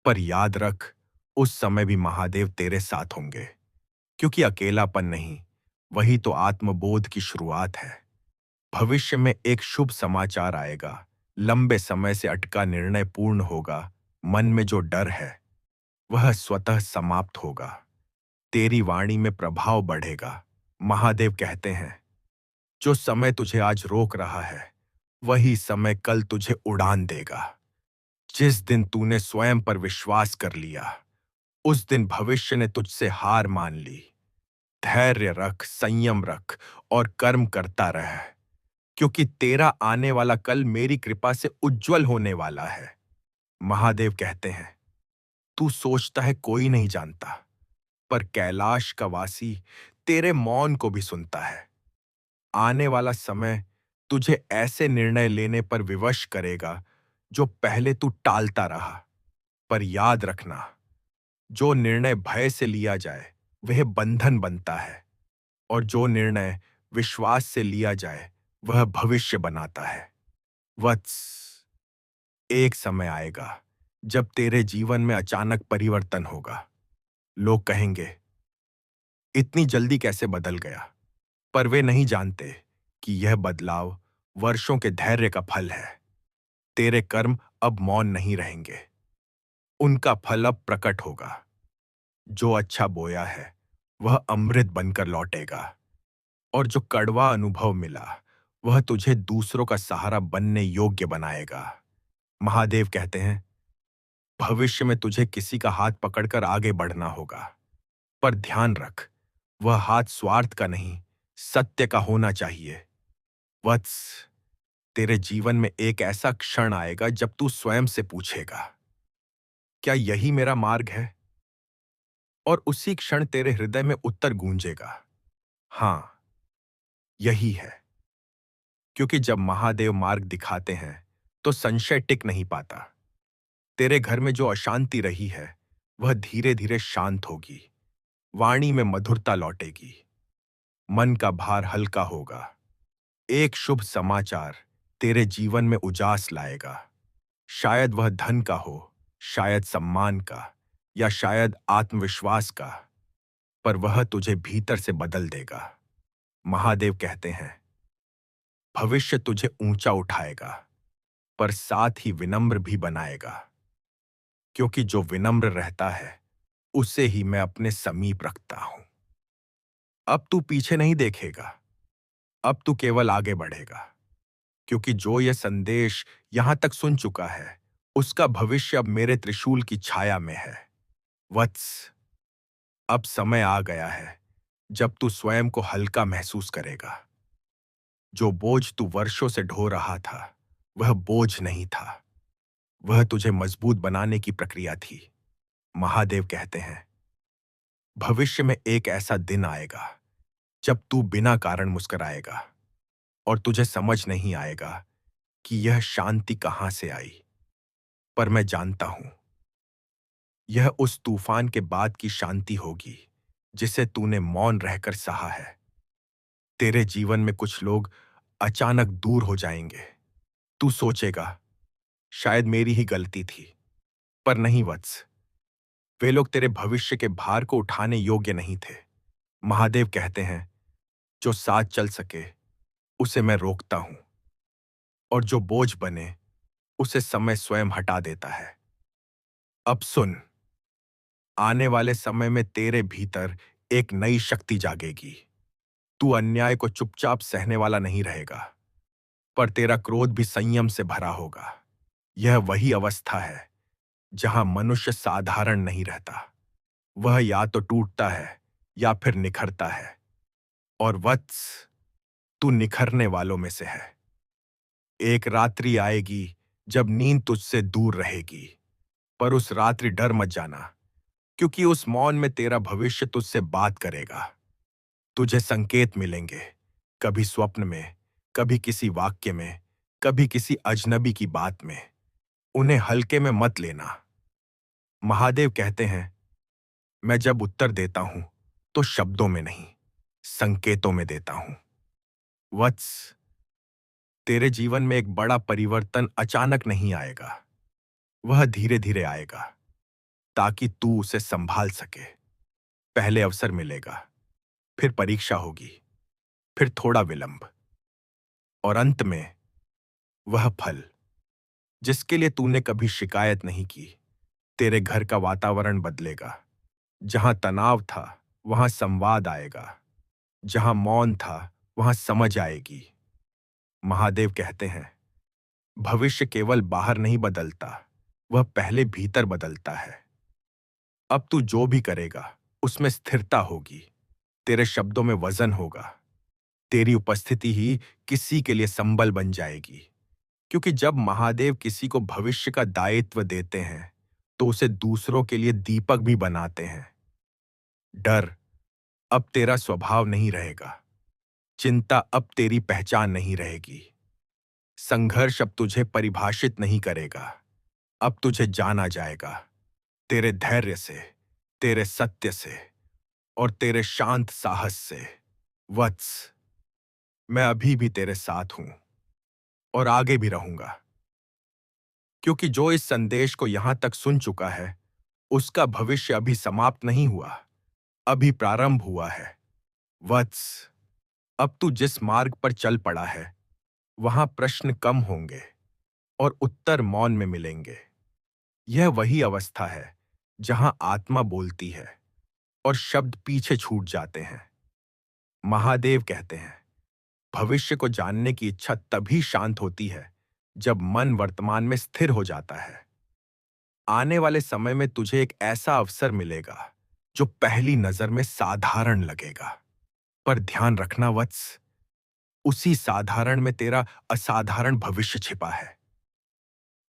A: पर याद रख, उस समय भी महादेव तेरे साथ होंगे, क्योंकि अकेलापन नहीं, वही तो आत्मबोध की शुरुआत है। भविष्य में एक शुभ समाचार आएगा, लंबे समय से अटका निर्णय पूर्ण होगा, मन में जो डर है वह स्वतः समाप्त होगा, तेरी वाणी में प्रभाव बढ़ेगा। महादेव कहते हैं, जो समय तुझे आज रोक रहा है, वही समय कल तुझे उड़ान देगा। जिस दिन तूने स्वयं पर विश्वास कर लिया, उस दिन भविष्य ने तुझसे हार मान ली। धैर्य रख, संयम रख और कर्म करता रह, क्योंकि तेरा आने वाला कल मेरी कृपा से उज्जवल होने वाला है। महादेव कहते हैं, तू सोचता है कोई नहीं जानता, पर कैलाश का वासी तेरे मौन को भी सुनता है। आने वाला समय तुझे ऐसे निर्णय लेने पर विवश करेगा जो पहले तू टालता रहा। पर याद रखना, जो निर्णय भय से लिया जाए वह बंधन बनता है, और जो निर्णय विश्वास से लिया जाए वह भविष्य बनाता है। वत्स, एक समय आएगा जब तेरे जीवन में अचानक परिवर्तन होगा। लोग कहेंगे, इतनी जल्दी कैसे बदल गया? पर वे नहीं जानते कि यह बदलाव वर्षों के धैर्य का फल है। तेरे कर्म अब मौन नहीं रहेंगे, उनका फल अब प्रकट होगा। जो अच्छा बोया है वह अमृत बनकर लौटेगा, और जो कड़वा अनुभव मिला वह तुझे दूसरों का सहारा बनने योग्य बनाएगा। महादेव कहते हैं, भविष्य में तुझे किसी का हाथ पकड़कर आगे बढ़ना होगा, पर ध्यान रख, वह हाथ स्वार्थ का नहीं, सत्य का होना चाहिए। वत्स, तेरे जीवन में एक ऐसा क्षण आएगा जब तू स्वयं से पूछेगा, क्या यही मेरा मार्ग है? और उसी क्षण तेरे हृदय में उत्तर गूंजेगा, हां, यही है। क्योंकि जब महादेव मार्ग दिखाते हैं तो संशय टिक नहीं पाता। तेरे घर में जो अशांति रही है वह धीरे धीरे शांत होगी, वाणी में मधुरता लौटेगी, मन का भार हल्का होगा। एक शुभ समाचार तेरे जीवन में उजास लाएगा। शायद वह धन का हो, शायद सम्मान का, या शायद आत्मविश्वास का, पर वह तुझे भीतर से बदल देगा। महादेव कहते हैं, भविष्य तुझे ऊंचा उठाएगा, पर साथ ही विनम्र भी बनाएगा, क्योंकि जो विनम्र रहता है उसे ही मैं अपने समीप रखता हूं। अब तू पीछे नहीं देखेगा, अब तू केवल आगे बढ़ेगा, क्योंकि जो यह संदेश यहां तक सुन चुका है उसका भविष्य अब मेरे त्रिशूल की छाया में है। वत्स, अब समय आ गया है जब तू स्वयं को हल्का महसूस करेगा। जो बोझ तू वर्षों से ढो रहा था वह बोझ नहीं था, वह तुझे मजबूत बनाने की प्रक्रिया थी। महादेव कहते हैं, भविष्य में एक ऐसा दिन आएगा जब तू बिना कारण मुस्कुराएगा और तुझे समझ नहीं आएगा कि यह शांति कहां से आई। पर मैं जानता हूं, यह उस तूफान के बाद की शांति होगी जिसे तूने मौन रहकर सहा है। तेरे जीवन में कुछ लोग अचानक दूर हो जाएंगे। तू सोचेगा, शायद मेरी ही गलती थी। पर नहीं वत्स, वे लोग तेरे भविष्य के भार को उठाने योग्य नहीं थे। महादेव कहते हैं, जो साथ चल सके उसे मैं रोकता हूं, और जो बोझ बने उसे समय स्वयं हटा देता है। अब सुन, आने वाले समय में तेरे भीतर एक नई शक्ति जागेगी। तू अन्याय को चुपचाप सहने वाला नहीं रहेगा, पर तेरा क्रोध भी संयम से भरा होगा। यह वही अवस्था है जहां मनुष्य साधारण नहीं रहता। वह या तो टूटता है या फिर निखरता है। और वत्स, तू निखरने वालों में से है। एक रात्रि आएगी जब नींद तुझसे दूर रहेगी, पर उस रात्रि डर मत जाना, क्योंकि उस मौन में तेरा भविष्य तुझसे बात करेगा। तुझे संकेत मिलेंगे, कभी स्वप्न में, कभी किसी वाक्य में, कभी किसी अजनबी की बात में। उन्हें हल्के में मत लेना। महादेव कहते हैं, मैं जब उत्तर देता हूं तो शब्दों में नहीं, संकेतों में देता हूं। वत्स, तेरे जीवन में एक बड़ा परिवर्तन अचानक नहीं आएगा। वह धीरे धीरे आएगा, ताकि तू उसे संभाल सके। पहले अवसर मिलेगा, फिर परीक्षा होगी, फिर थोड़ा विलंब, और अंत में वह फल जिसके लिए तूने कभी शिकायत नहीं की। तेरे घर का वातावरण बदलेगा। जहां तनाव था वहां संवाद आएगा। जहां मौन था वहां समझ आएगी। महादेव कहते हैं, भविष्य केवल बाहर नहीं बदलता, वह पहले भीतर बदलता है। अब तू जो भी करेगा उसमें स्थिरता होगी। तेरे शब्दों में वजन होगा। तेरी उपस्थिति ही किसी के लिए संबल बन जाएगी। क्योंकि जब महादेव किसी को भविष्य का दायित्व देते हैं तो उसे दूसरों के लिए दीपक भी बनाते हैं। डर अब तेरा स्वभाव नहीं रहेगा। चिंता अब तेरी पहचान नहीं रहेगी। संघर्ष अब तुझे परिभाषित नहीं करेगा। अब तुझे जाना जाएगा, तेरे धैर्य से, तेरे सत्य से और तेरे शांत साहस से। वत्स, मैं अभी भी तेरे साथ हूं और आगे भी रहूंगा, क्योंकि जो इस संदेश को यहां तक सुन चुका है उसका भविष्य अभी समाप्त नहीं हुआ, अभी प्रारंभ हुआ है। वत्स, अब तू जिस मार्ग पर चल पड़ा है वहां प्रश्न कम होंगे और उत्तर मौन में मिलेंगे। यह वही अवस्था है जहां आत्मा बोलती है और शब्द पीछे छूट जाते हैं। महादेव कहते हैं, भविष्य को जानने की इच्छा तभी शांत होती है जब मन वर्तमान में स्थिर हो जाता है। आने वाले समय में तुझे एक ऐसा अवसर मिलेगा जो पहली नजर में साधारण लगेगा, पर ध्यान रखना वत्स, उसी साधारण में तेरा असाधारण भविष्य छिपा है।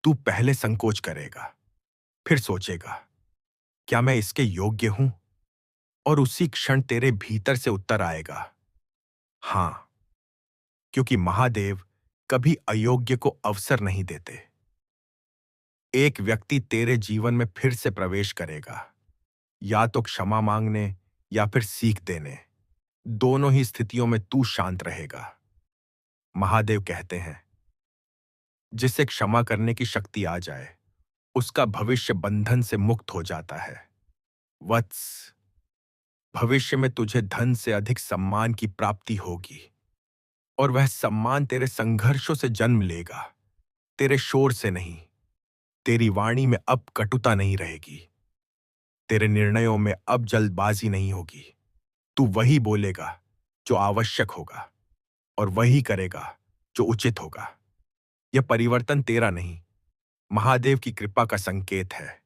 A: तू पहले संकोच करेगा, फिर सोचेगा, क्या मैं इसके योग्य हूं? और उसी क्षण तेरे भीतर से उत्तर आएगा, हां, क्योंकि महादेव कभी अयोग्य को अवसर नहीं देते। एक व्यक्ति तेरे जीवन में फिर से प्रवेश करेगा, या तो क्षमा मांगने या फिर सीख देने। दोनों ही स्थितियों में तू शांत रहेगा। महादेव कहते हैं, जिसे क्षमा करने की शक्ति आ जाए उसका भविष्य बंधन से मुक्त हो जाता है। वत्स, भविष्य में तुझे धन से अधिक सम्मान की प्राप्ति होगी, और वह सम्मान तेरे संघर्षों से जन्म लेगा, तेरे शोर से नहीं। तेरी वाणी में अब कटुता नहीं रहेगी। तेरे निर्णयों में अब जल्दबाजी नहीं होगी। तू वही बोलेगा जो आवश्यक होगा और वही करेगा जो उचित होगा। यह परिवर्तन तेरा नहीं, महादेव की कृपा का संकेत है।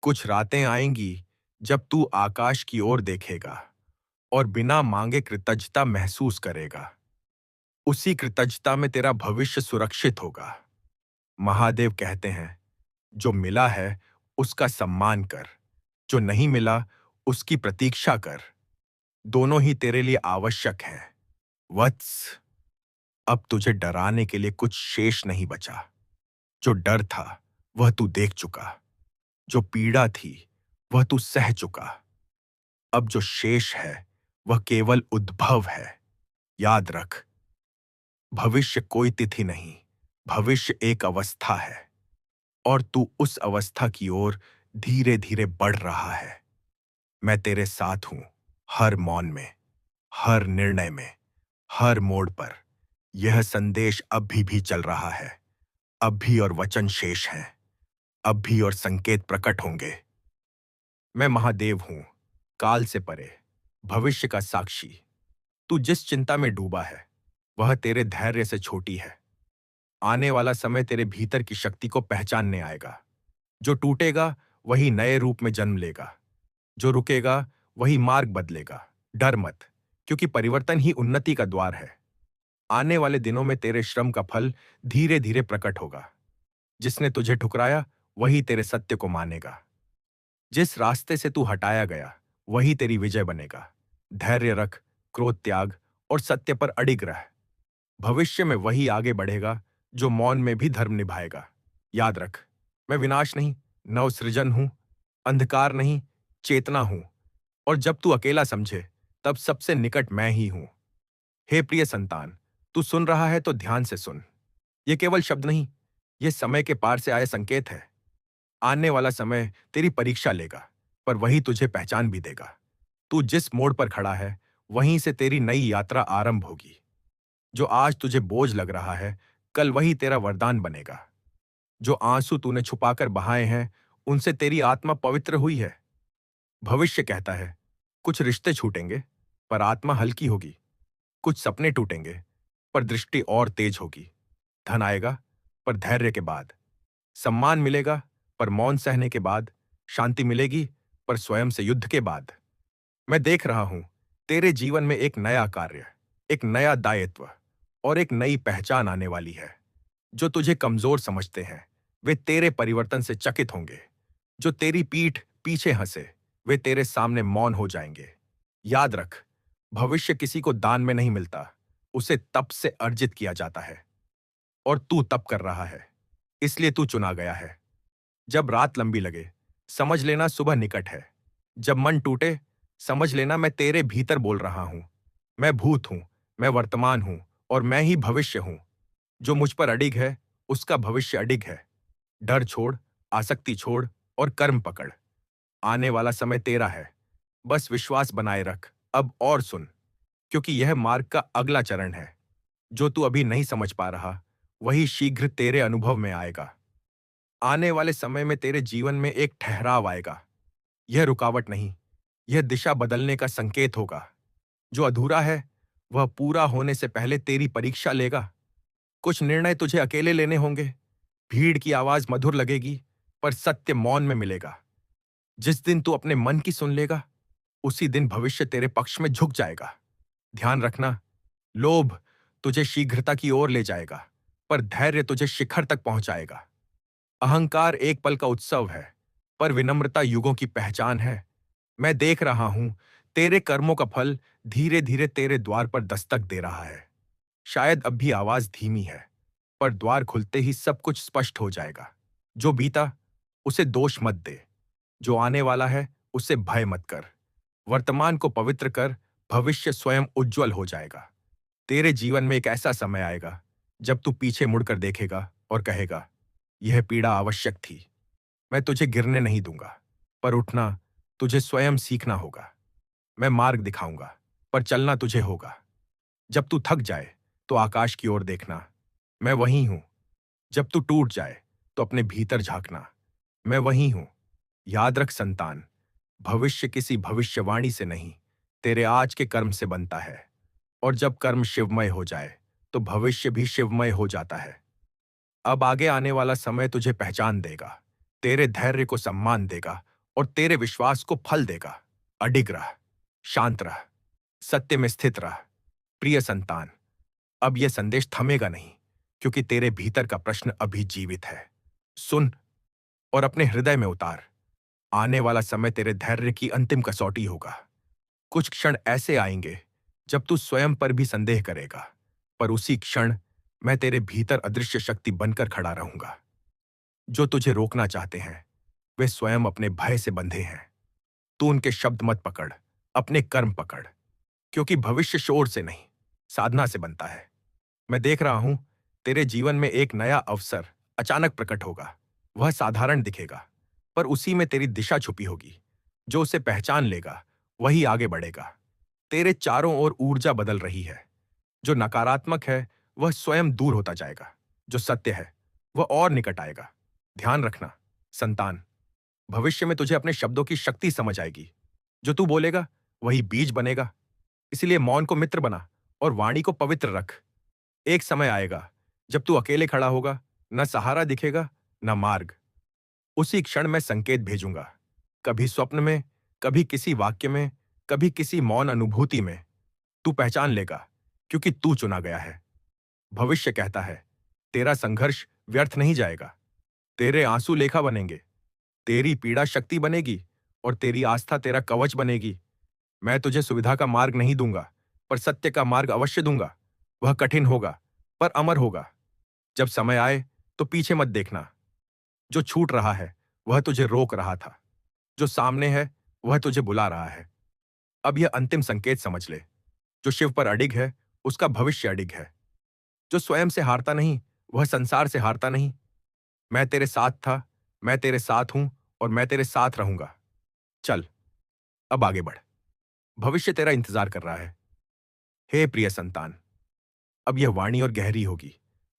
A: कुछ रातें आएंगी जब तू आकाश की ओर देखेगा और बिना मांगे कृतज्ञता महसूस करेगा। उसी कृतज्ञता में तेरा भविष्य सुरक्षित होगा। महादेव कहते हैं, जो मिला है उसका सम्मान कर, जो नहीं मिला उसकी प्रतीक्षा कर। दोनों ही तेरे लिए आवश्यक हैं। वत्स, अब तुझे डराने के लिए कुछ शेष नहीं बचा। जो डर था वह तू देख चुका, जो पीड़ा थी वह तू सह चुका। अब जो शेष है वह केवल उद्भव है। याद रख, भविष्य कोई तिथि नहीं, भविष्य एक अवस्था है, और तू उस अवस्था की ओर धीरे धीरे बढ़ रहा है। मैं तेरे साथ हूं, हर मौन में, हर निर्णय में, हर मोड़ पर। यह संदेश अभी भी चल रहा है। अब भी और वचन शेष हैं। अब भी और संकेत प्रकट होंगे। मैं महादेव हूं, काल से परे, भविष्य का साक्षी। तू जिस चिंता में डूबा है वह तेरे धैर्य से छोटी है। आने वाला समय तेरे भीतर की शक्ति को पहचानने आएगा। जो टूटेगा वही नए रूप में जन्म लेगा। जो रुकेगा वही मार्ग बदलेगा। डर मत, क्योंकि परिवर्तन ही उन्नति का द्वार है। आने वाले दिनों में तेरे श्रम का फल धीरे धीरे प्रकट होगा। जिसने तुझे ठुकराया वही तेरे सत्य को मानेगा। जिस रास्ते से तू हटाया गया वही तेरी विजय बनेगा। धैर्य रख, क्रोध त्याग और सत्य पर अडिग रह। भविष्य में वही आगे बढ़ेगा जो मौन में भी धर्म निभाएगा। याद रख, मैं विनाश नहीं, नवसृजन हूं। अंधकार नहीं, चेतना हूं। और जब तू अकेला समझे तब सबसे निकट मैं ही हूं। हे प्रिय संतान, तू सुन रहा है तो ध्यान से सुन। ये केवल शब्द नहीं, ये समय के पार से आए संकेत है। आने वाला समय तेरी परीक्षा लेगा, पर वही तुझे पहचान भी देगा। तू जिस मोड़ पर खड़ा है वहीं से तेरी नई यात्रा आरंभ होगी। जो आज तुझे बोझ लग रहा है कल वही तेरा वरदान बनेगा। जो आंसू तूने छुपाकर बहाए हैं उनसे तेरी आत्मा पवित्र हुई है। भविष्य कहता है, कुछ रिश्ते छूटेंगे पर आत्मा हल्की होगी। कुछ सपने टूटेंगे पर दृष्टि और तेज होगी। धन आएगा पर धैर्य के बाद। सम्मान मिलेगा पर मौन सहने के बाद। शांति मिलेगी पर स्वयं से युद्ध के बाद। मैं देख रहा हूं तेरे जीवन में एक नया कार्य, एक नया दायित्व और एक नई पहचान आने वाली है। जो तुझे कमजोर समझते हैं वे तेरे परिवर्तन से चकित होंगे। जो तेरी पीठ पीछे हंसे वे तेरे सामने मौन हो जाएंगे। याद रख, भविष्य किसी को दान में नहीं मिलता, उसे तप से अर्जित किया जाता है। और तू तप कर रहा है, इसलिए तू चुना गया है। जब रात लंबी लगे समझ लेना सुबह निकट है। जब मन टूटे समझ लेना मैं तेरे भीतर बोल रहा हूं। मैं भूत हूं, मैं वर्तमान हूं और मैं ही भविष्य हूं। जो मुझ पर अडिग है उसका भविष्य अडिग है। डर छोड़, आसक्ति छोड़ और कर्म पकड़। आने वाला समय तेरा है, बस विश्वास बनाए रख। अब और सुन, क्योंकि यह मार्ग का अगला चरण है। जो तू अभी नहीं समझ पा रहा वही शीघ्र तेरे अनुभव में आएगा। आने वाले समय में तेरे जीवन में एक ठहराव आएगा। यह रुकावट नहीं, यह दिशा बदलने का संकेत होगा। जो अधूरा है वह पूरा होने से पहले तेरी परीक्षा लेगा। कुछ निर्णय तुझे अकेले लेने होंगे। भीड़ की आवाज मधुर लगेगी पर सत्य मौन में मिलेगा। जिस दिन तू अपने मन की सुन लेगा उसी दिन भविष्य तेरे पक्ष में झुक जाएगा। ध्यान रखना, लोभ तुझे शीघ्रता की ओर ले जाएगा पर धैर्य तुझे शिखर तक पहुंचाएगा। अहंकार एक पल का उत्सव है पर विनम्रता युगों की पहचान है। मैं देख रहा हूं तेरे कर्मों का फल धीरे धीरे तेरे द्वार पर दस्तक दे रहा है। शायद अब भी आवाज धीमी है, पर द्वार खुलते ही सब कुछ स्पष्ट हो जाएगा। जो बीता उसे दोष मत दे, जो आने वाला है उसे भय मत कर। वर्तमान को पवित्र कर, भविष्य स्वयं उज्जवल हो जाएगा। तेरे जीवन में एक ऐसा समय आएगा जब तू पीछे मुड़कर देखेगा और कहेगा, यह पीड़ा आवश्यक थी। मैं तुझे गिरने नहीं दूंगा, पर उठना तुझे स्वयं सीखना होगा। मैं मार्ग दिखाऊंगा, पर चलना तुझे होगा। जब तू थक जाए तो आकाश की ओर देखना, मैं वहीं हूं। जब तू टूट जाए तो अपने भीतर झांकना, मैं वहीं हूं। याद रख संतान, भविष्य किसी भविष्यवाणी से नहीं, तेरे आज के कर्म से बनता है। और जब कर्म शिवमय हो जाए तो भविष्य भी शिवमय हो जाता है। अब आगे आने वाला समय तुझे पहचान देगा, तेरे धैर्य को सम्मान देगा और तेरे विश्वास को फल देगा। अडिग रह, शांत रह, सत्य में स्थित रह। प्रिय संतान, अब यह संदेश थमेगा नहीं, क्योंकि तेरे भीतर का प्रश्न अभी जीवित है। सुन और अपने हृदय में उतार। आने वाला समय तेरे धैर्य की अंतिम कसौटी होगा। कुछ क्षण ऐसे आएंगे जब तू स्वयं पर भी संदेह करेगा, पर उसी क्षण मैं तेरे भीतर अदृश्य शक्ति बनकर खड़ा रहूंगा। जो तुझे रोकना चाहते हैं वे स्वयं अपने भय से बंधे हैं। तू उनके शब्द मत पकड़, अपने कर्म पकड़, क्योंकि भविष्य शोर से नहीं, साधना से बनता है। मैं देख रहा हूं तेरे जीवन में एक नया अवसर अचानक प्रकट होगा। वह साधारण दिखेगा, पर उसी में तेरी दिशा छुपी होगी। जो उसे पहचान लेगा वही आगे बढ़ेगा। तेरे चारों ओर ऊर्जा बदल रही है। जो नकारात्मक है वह स्वयं दूर होता जाएगा, जो सत्य है वह और निकट आएगा। ध्यान रखना संतान, भविष्य में तुझे अपने शब्दों की शक्ति समझ आएगी। जो तू बोलेगा वही बीज बनेगा। इसलिए मौन को मित्र बना और वाणी को पवित्र रख। एक समय आएगा जब तू अकेले खड़ा होगा, न सहारा दिखेगा न मार्ग। उसी क्षण मैं संकेत भेजूंगा, कभी स्वप्न में, कभी किसी वाक्य में, कभी किसी मौन अनुभूति में। तू पहचान लेगा, क्योंकि तू चुना गया है। भविष्य कहता है तेरा संघर्ष व्यर्थ नहीं जाएगा। तेरे आंसू लेखा बनेंगे, तेरी पीड़ा शक्ति बनेगी और तेरी आस्था तेरा कवच बनेगी। मैं तुझे सुविधा का मार्ग नहीं दूंगा, पर सत्य का मार्ग अवश्य दूंगा। वह कठिन होगा पर अमर होगा। जब समय आए तो पीछे मत देखना। जो छूट रहा है वह तुझे रोक रहा था, जो सामने है वह तुझे बुला रहा है। अब यह अंतिम संकेत समझ ले, जो शिव पर अडिग है उसका भविष्य अडिग है। जो स्वयं से हारता नहीं वह संसार से हारता नहीं। मैं तेरे साथ था, मैं तेरे साथ हूं और मैं तेरे साथ रहूंगा। चल, अब आगे बढ़। भविष्य तेरा इंतजार कर रहा है। हे प्रिय संतान, अब यह वाणी और गहरी होगी,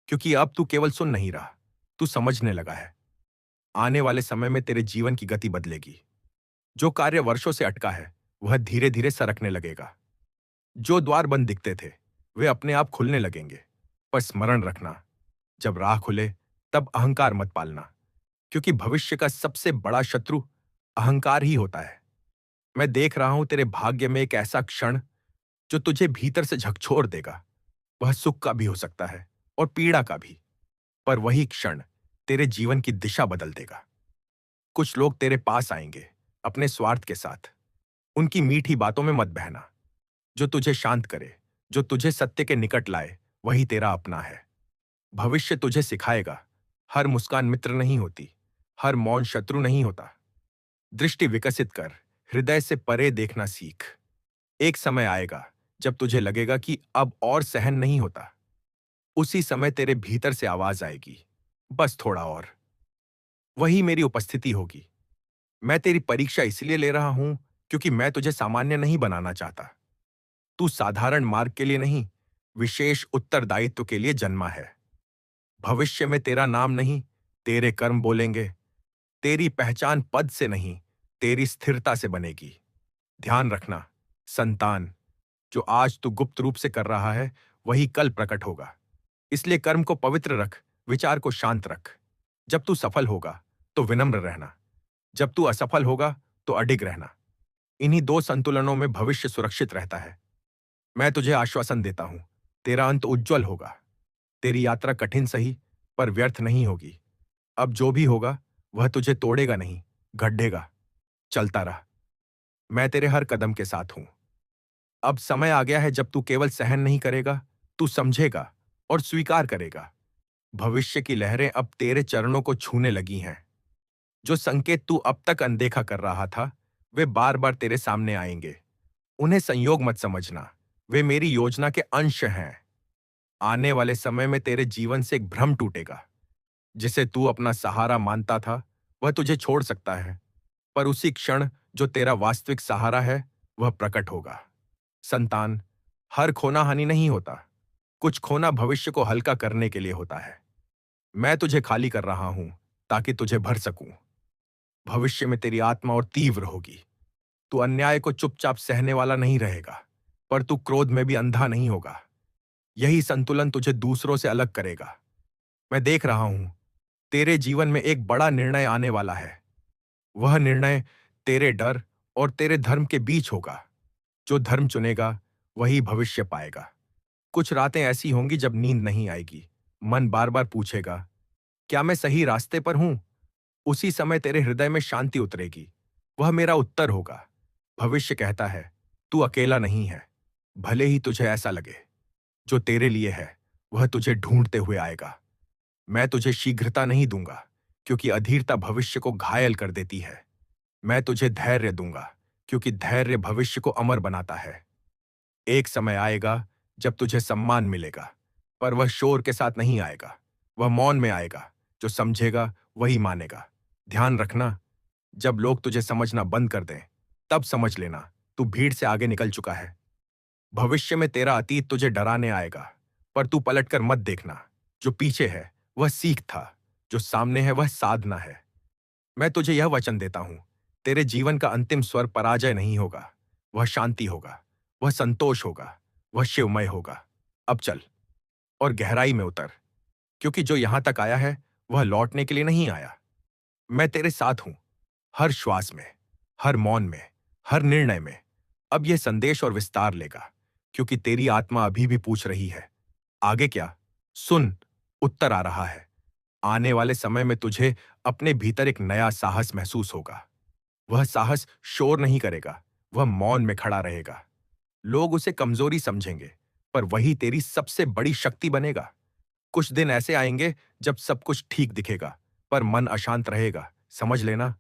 A: क्योंकि अब तू केवल सुन नहीं रहा, तू समझने लगा है। आने वाले समय में तेरे जीवन की गति बदलेगी। जो कार्य वर्षों से अटका है वह धीरे धीरे सरकने लगेगा। जो द्वार बंद दिखते थे वे अपने आप खुलने लगेंगे। पर स्मरण रखना, जब राह खुले तब अहंकार मत पालना, क्योंकि भविष्य का सबसे बड़ा शत्रु अहंकार ही होता है। मैं देख रहा हूं तेरे भाग्य में एक ऐसा क्षण जो तुझे भीतर से झकझोर देगा। वह सुख का भी हो सकता है और पीड़ा का भी, पर वही क्षण तेरे जीवन की दिशा बदल देगा। कुछ लोग तेरे पास आएंगे अपने स्वार्थ के साथ। उनकी मीठी बातों में मत बहना। जो तुझे शांत करे, जो तुझे सत्य के निकट लाए, वही तेरा अपना है। भविष्य तुझे सिखाएगा, हर मुस्कान मित्र नहीं होती, हर मौन शत्रु नहीं होता। दृष्टि विकसित कर, हृदय से परे देखना सीख। एक समय आएगा जब तुझे लगेगा कि अब और सहन नहीं होता। उसी समय तेरे भीतर से आवाज आएगी, बस थोड़ा और। वही मेरी उपस्थिति होगी। मैं तेरी परीक्षा इसलिए ले रहा हूं क्योंकि मैं तुझे सामान्य नहीं बनाना चाहता। तू साधारण मार्ग के लिए नहीं, विशेष उत्तरदायित्व के लिए जन्मा है। भविष्य में तेरा नाम नहीं, तेरे कर्म बोलेंगे। तेरी पहचान पद से नहीं, तेरी स्थिरता से बनेगी। ध्यान रखना संतान, जो आज तू गुप्त रूप से कर रहा है वही कल प्रकट होगा। इसलिए कर्म को पवित्र रख, विचार को शांत रख। जब तू सफल होगा तो विनम्र रहना, जब तू असफल होगा तो अडिग रहना। इन्हीं दो संतुलनों में भविष्य सुरक्षित रहता है। मैं तुझे आश्वासन देता हूं, तेरा अंत उज्जवल होगा। तेरी यात्रा कठिन सही, पर व्यर्थ नहीं होगी। अब जो भी होगा वह तुझे तोड़ेगा नहीं, गढ़ेगा। चलता रह, मैं तेरे हर कदम के साथ हूं। अब समय आ गया है जब तू केवल सहन नहीं करेगा, तू समझेगा और स्वीकार करेगा। भविष्य की लहरें अब तेरे चरणों को छूने लगी हैं। जो संकेत तू अब तक अनदेखा कर रहा था वे बार बार तेरे सामने आएंगे। उन्हें संयोग मत समझना, वे मेरी योजना के अंश हैं। आने वाले समय में तेरे जीवन से एक भ्रम टूटेगा। जिसे तू अपना सहारा मानता था वह तुझे छोड़ सकता है, पर उसी क्षण जो तेरा वास्तविक सहारा है वह प्रकट होगा। संतान, हर खोना हानि नहीं होता। कुछ खोना भविष्य को हल्का करने के लिए होता है। मैं तुझे खाली कर रहा हूं ताकि तुझे भर सकूं। भविष्य में तेरी आत्मा और तीव्र होगी। तू अन्याय को चुपचाप सहने वाला नहीं रहेगा, पर तू क्रोध में भी अंधा नहीं होगा। यही संतुलन तुझे दूसरों से अलग करेगा। मैं देख रहा हूं तेरे जीवन में एक बड़ा निर्णय आने वाला है। वह निर्णय तेरे डर और तेरे धर्म के बीच होगा। जो धर्म चुनेगा वही भविष्य पाएगा। कुछ रातें ऐसी होंगी जब नींद नहीं आएगी। मन बार बार पूछेगा, क्या मैं सही रास्ते पर हूं? उसी समय तेरे हृदय में शांति उतरेगी। वह मेरा उत्तर होगा। भविष्य कहता है, तू अकेला नहीं है, भले ही तुझे ऐसा लगे। जो तेरे लिए है, वह तुझे ढूंढते हुए आएगा। मैं तुझे शीघ्रता नहीं दूंगा, क्योंकि अधीरता भविष्य को घायल कर देती है। मैं तुझे धैर्य दूंगा, क्योंकि धैर्य भविष्य को अमर बनाता है। एक समय आएगा जब तुझे सम्मान मिलेगा, पर वह शोर के साथ नहीं आएगा। वह मौन में आएगा। जो समझेगा वही मानेगा। ध्यान रखना, जब लोग तुझे समझना बंद कर दें, तब समझ लेना तू भीड़ से आगे निकल चुका है। भविष्य में तेरा अतीत तुझे डराने आएगा, पर तू पलटकर मत देखना। जो पीछे है वह सीख था, जो सामने है वह साधना है। मैं तुझे यह वचन देता हूं, तेरे जीवन का अंतिम स्वर पराजय नहीं होगा, वह शांति होगा, वह संतोष होगा, वह शिवमय होगा। अब चल और गहराई में उतर, क्योंकि जो यहां तक आया है वह लौटने के लिए नहीं आया। मैं तेरे साथ हूं, हर श्वास में, हर मौन में, हर निर्णय में। अब यह संदेश और विस्तार लेगा, क्योंकि तेरी आत्मा अभी भी पूछ रही है, आगे क्या? सुन, उत्तर आ रहा है। आने वाले समय में तुझे अपने भीतर एक नया साहस महसूस होगा। वह साहस शोर नहीं करेगा, वह मौन में खड़ा रहेगा। लोग उसे कमजोरी समझेंगे, पर वही तेरी सबसे बड़ी शक्ति बनेगा। कुछ दिन ऐसे आएंगे जब सब कुछ ठीक दिखेगा, पर मन अशांत रहेगा। समझ लेना,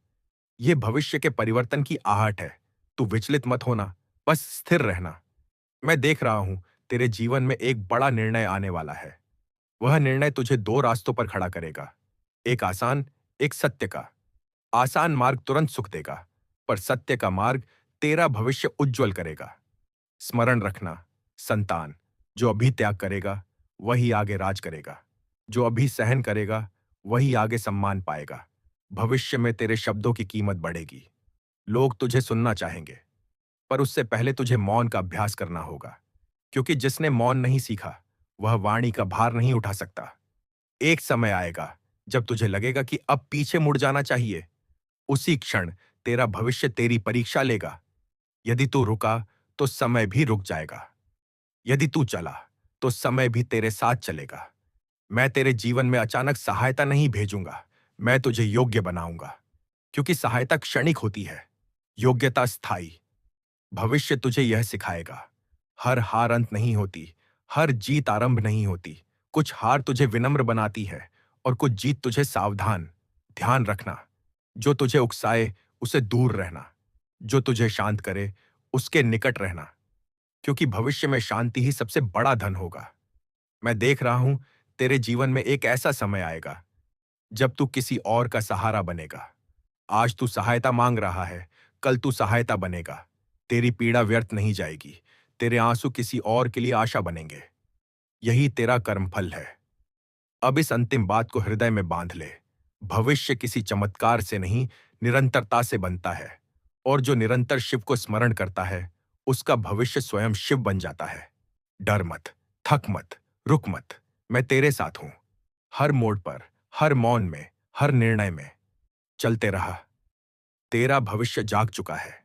A: यह भविष्य के परिवर्तन की आहट है। तू विचलित मत होना, बस स्थिर रहना। मैं देख रहा हूं, तेरे जीवन में एक बड़ा निर्णय आने वाला है। वह निर्णय तुझे दो रास्तों पर खड़ा करेगा, एक आसान, एक सत्य का। आसान मार्ग तुरंत सुख देगा, पर सत्य का मार्ग तेरा भविष्य उज्जवल करेगा। स्मरण रखना, संतान, जो अभी त्याग करेगा वही आगे राज करेगा। जो अभी सहन करेगा वही आगे सम्मान पाएगा। भविष्य में तेरे शब्दों की कीमत बढ़ेगी। लोग तुझे सुनना चाहेंगे, पर उससे पहले तुझे मौन का अभ्यास करना होगा, क्योंकि जिसने मौन नहीं सीखा वह वाणी का भार नहीं उठा सकता। एक समय आएगा जब तुझे लगेगा कि अब पीछे मुड़ जाना चाहिए। उसी क्षण तेरा भविष्य तेरी परीक्षा लेगा। यदि तू रुका तो समय भी रुक जाएगा। यदि तू चला तो समय भी तेरे साथ चलेगा। मैं तेरे जीवन में अचानक सहायता नहीं भेजूंगा, मैं तुझे योग्य बनाऊंगा। क्योंकि सहायता क्षणिक होती है, योग्यता स्थायी। भविष्य तुझे यह सिखाएगा, हर हार अंत नहीं होती, हर जीत आरंभ नहीं होती। कुछ हार तुझे विनम्र बनाती है और कुछ जीत तुझे सावधान। ध्यान रखना, जो तुझे उकसाए उसे दूर रहना, जो तुझे शांत करे उसके निकट रहना, क्योंकि भविष्य में शांति ही सबसे बड़ा धन होगा। मैं देख रहा हूं, तेरे जीवन में एक ऐसा समय आएगा जब तू किसी और का सहारा बनेगा। आज तू सहायता मांग रहा है, कल तू सहायता बनेगा। तेरी पीड़ा व्यर्थ नहीं जाएगी, तेरे आंसू किसी और के लिए आशा बनेंगे। यही तेरा कर्मफल है। अब इस अंतिम बात को हृदय में बांध ले, भविष्य किसी चमत्कार से नहीं, निरंतरता से बनता है। और जो निरंतर शिव को स्मरण करता है उसका भविष्य स्वयं शिव बन जाता है। डर मत, थक मत, रुक मत, मैं तेरे साथ हूं। हर मोड़ पर, हर मौन में, हर निर्णय में। चलते रहा, तेरा भविष्य जाग चुका है।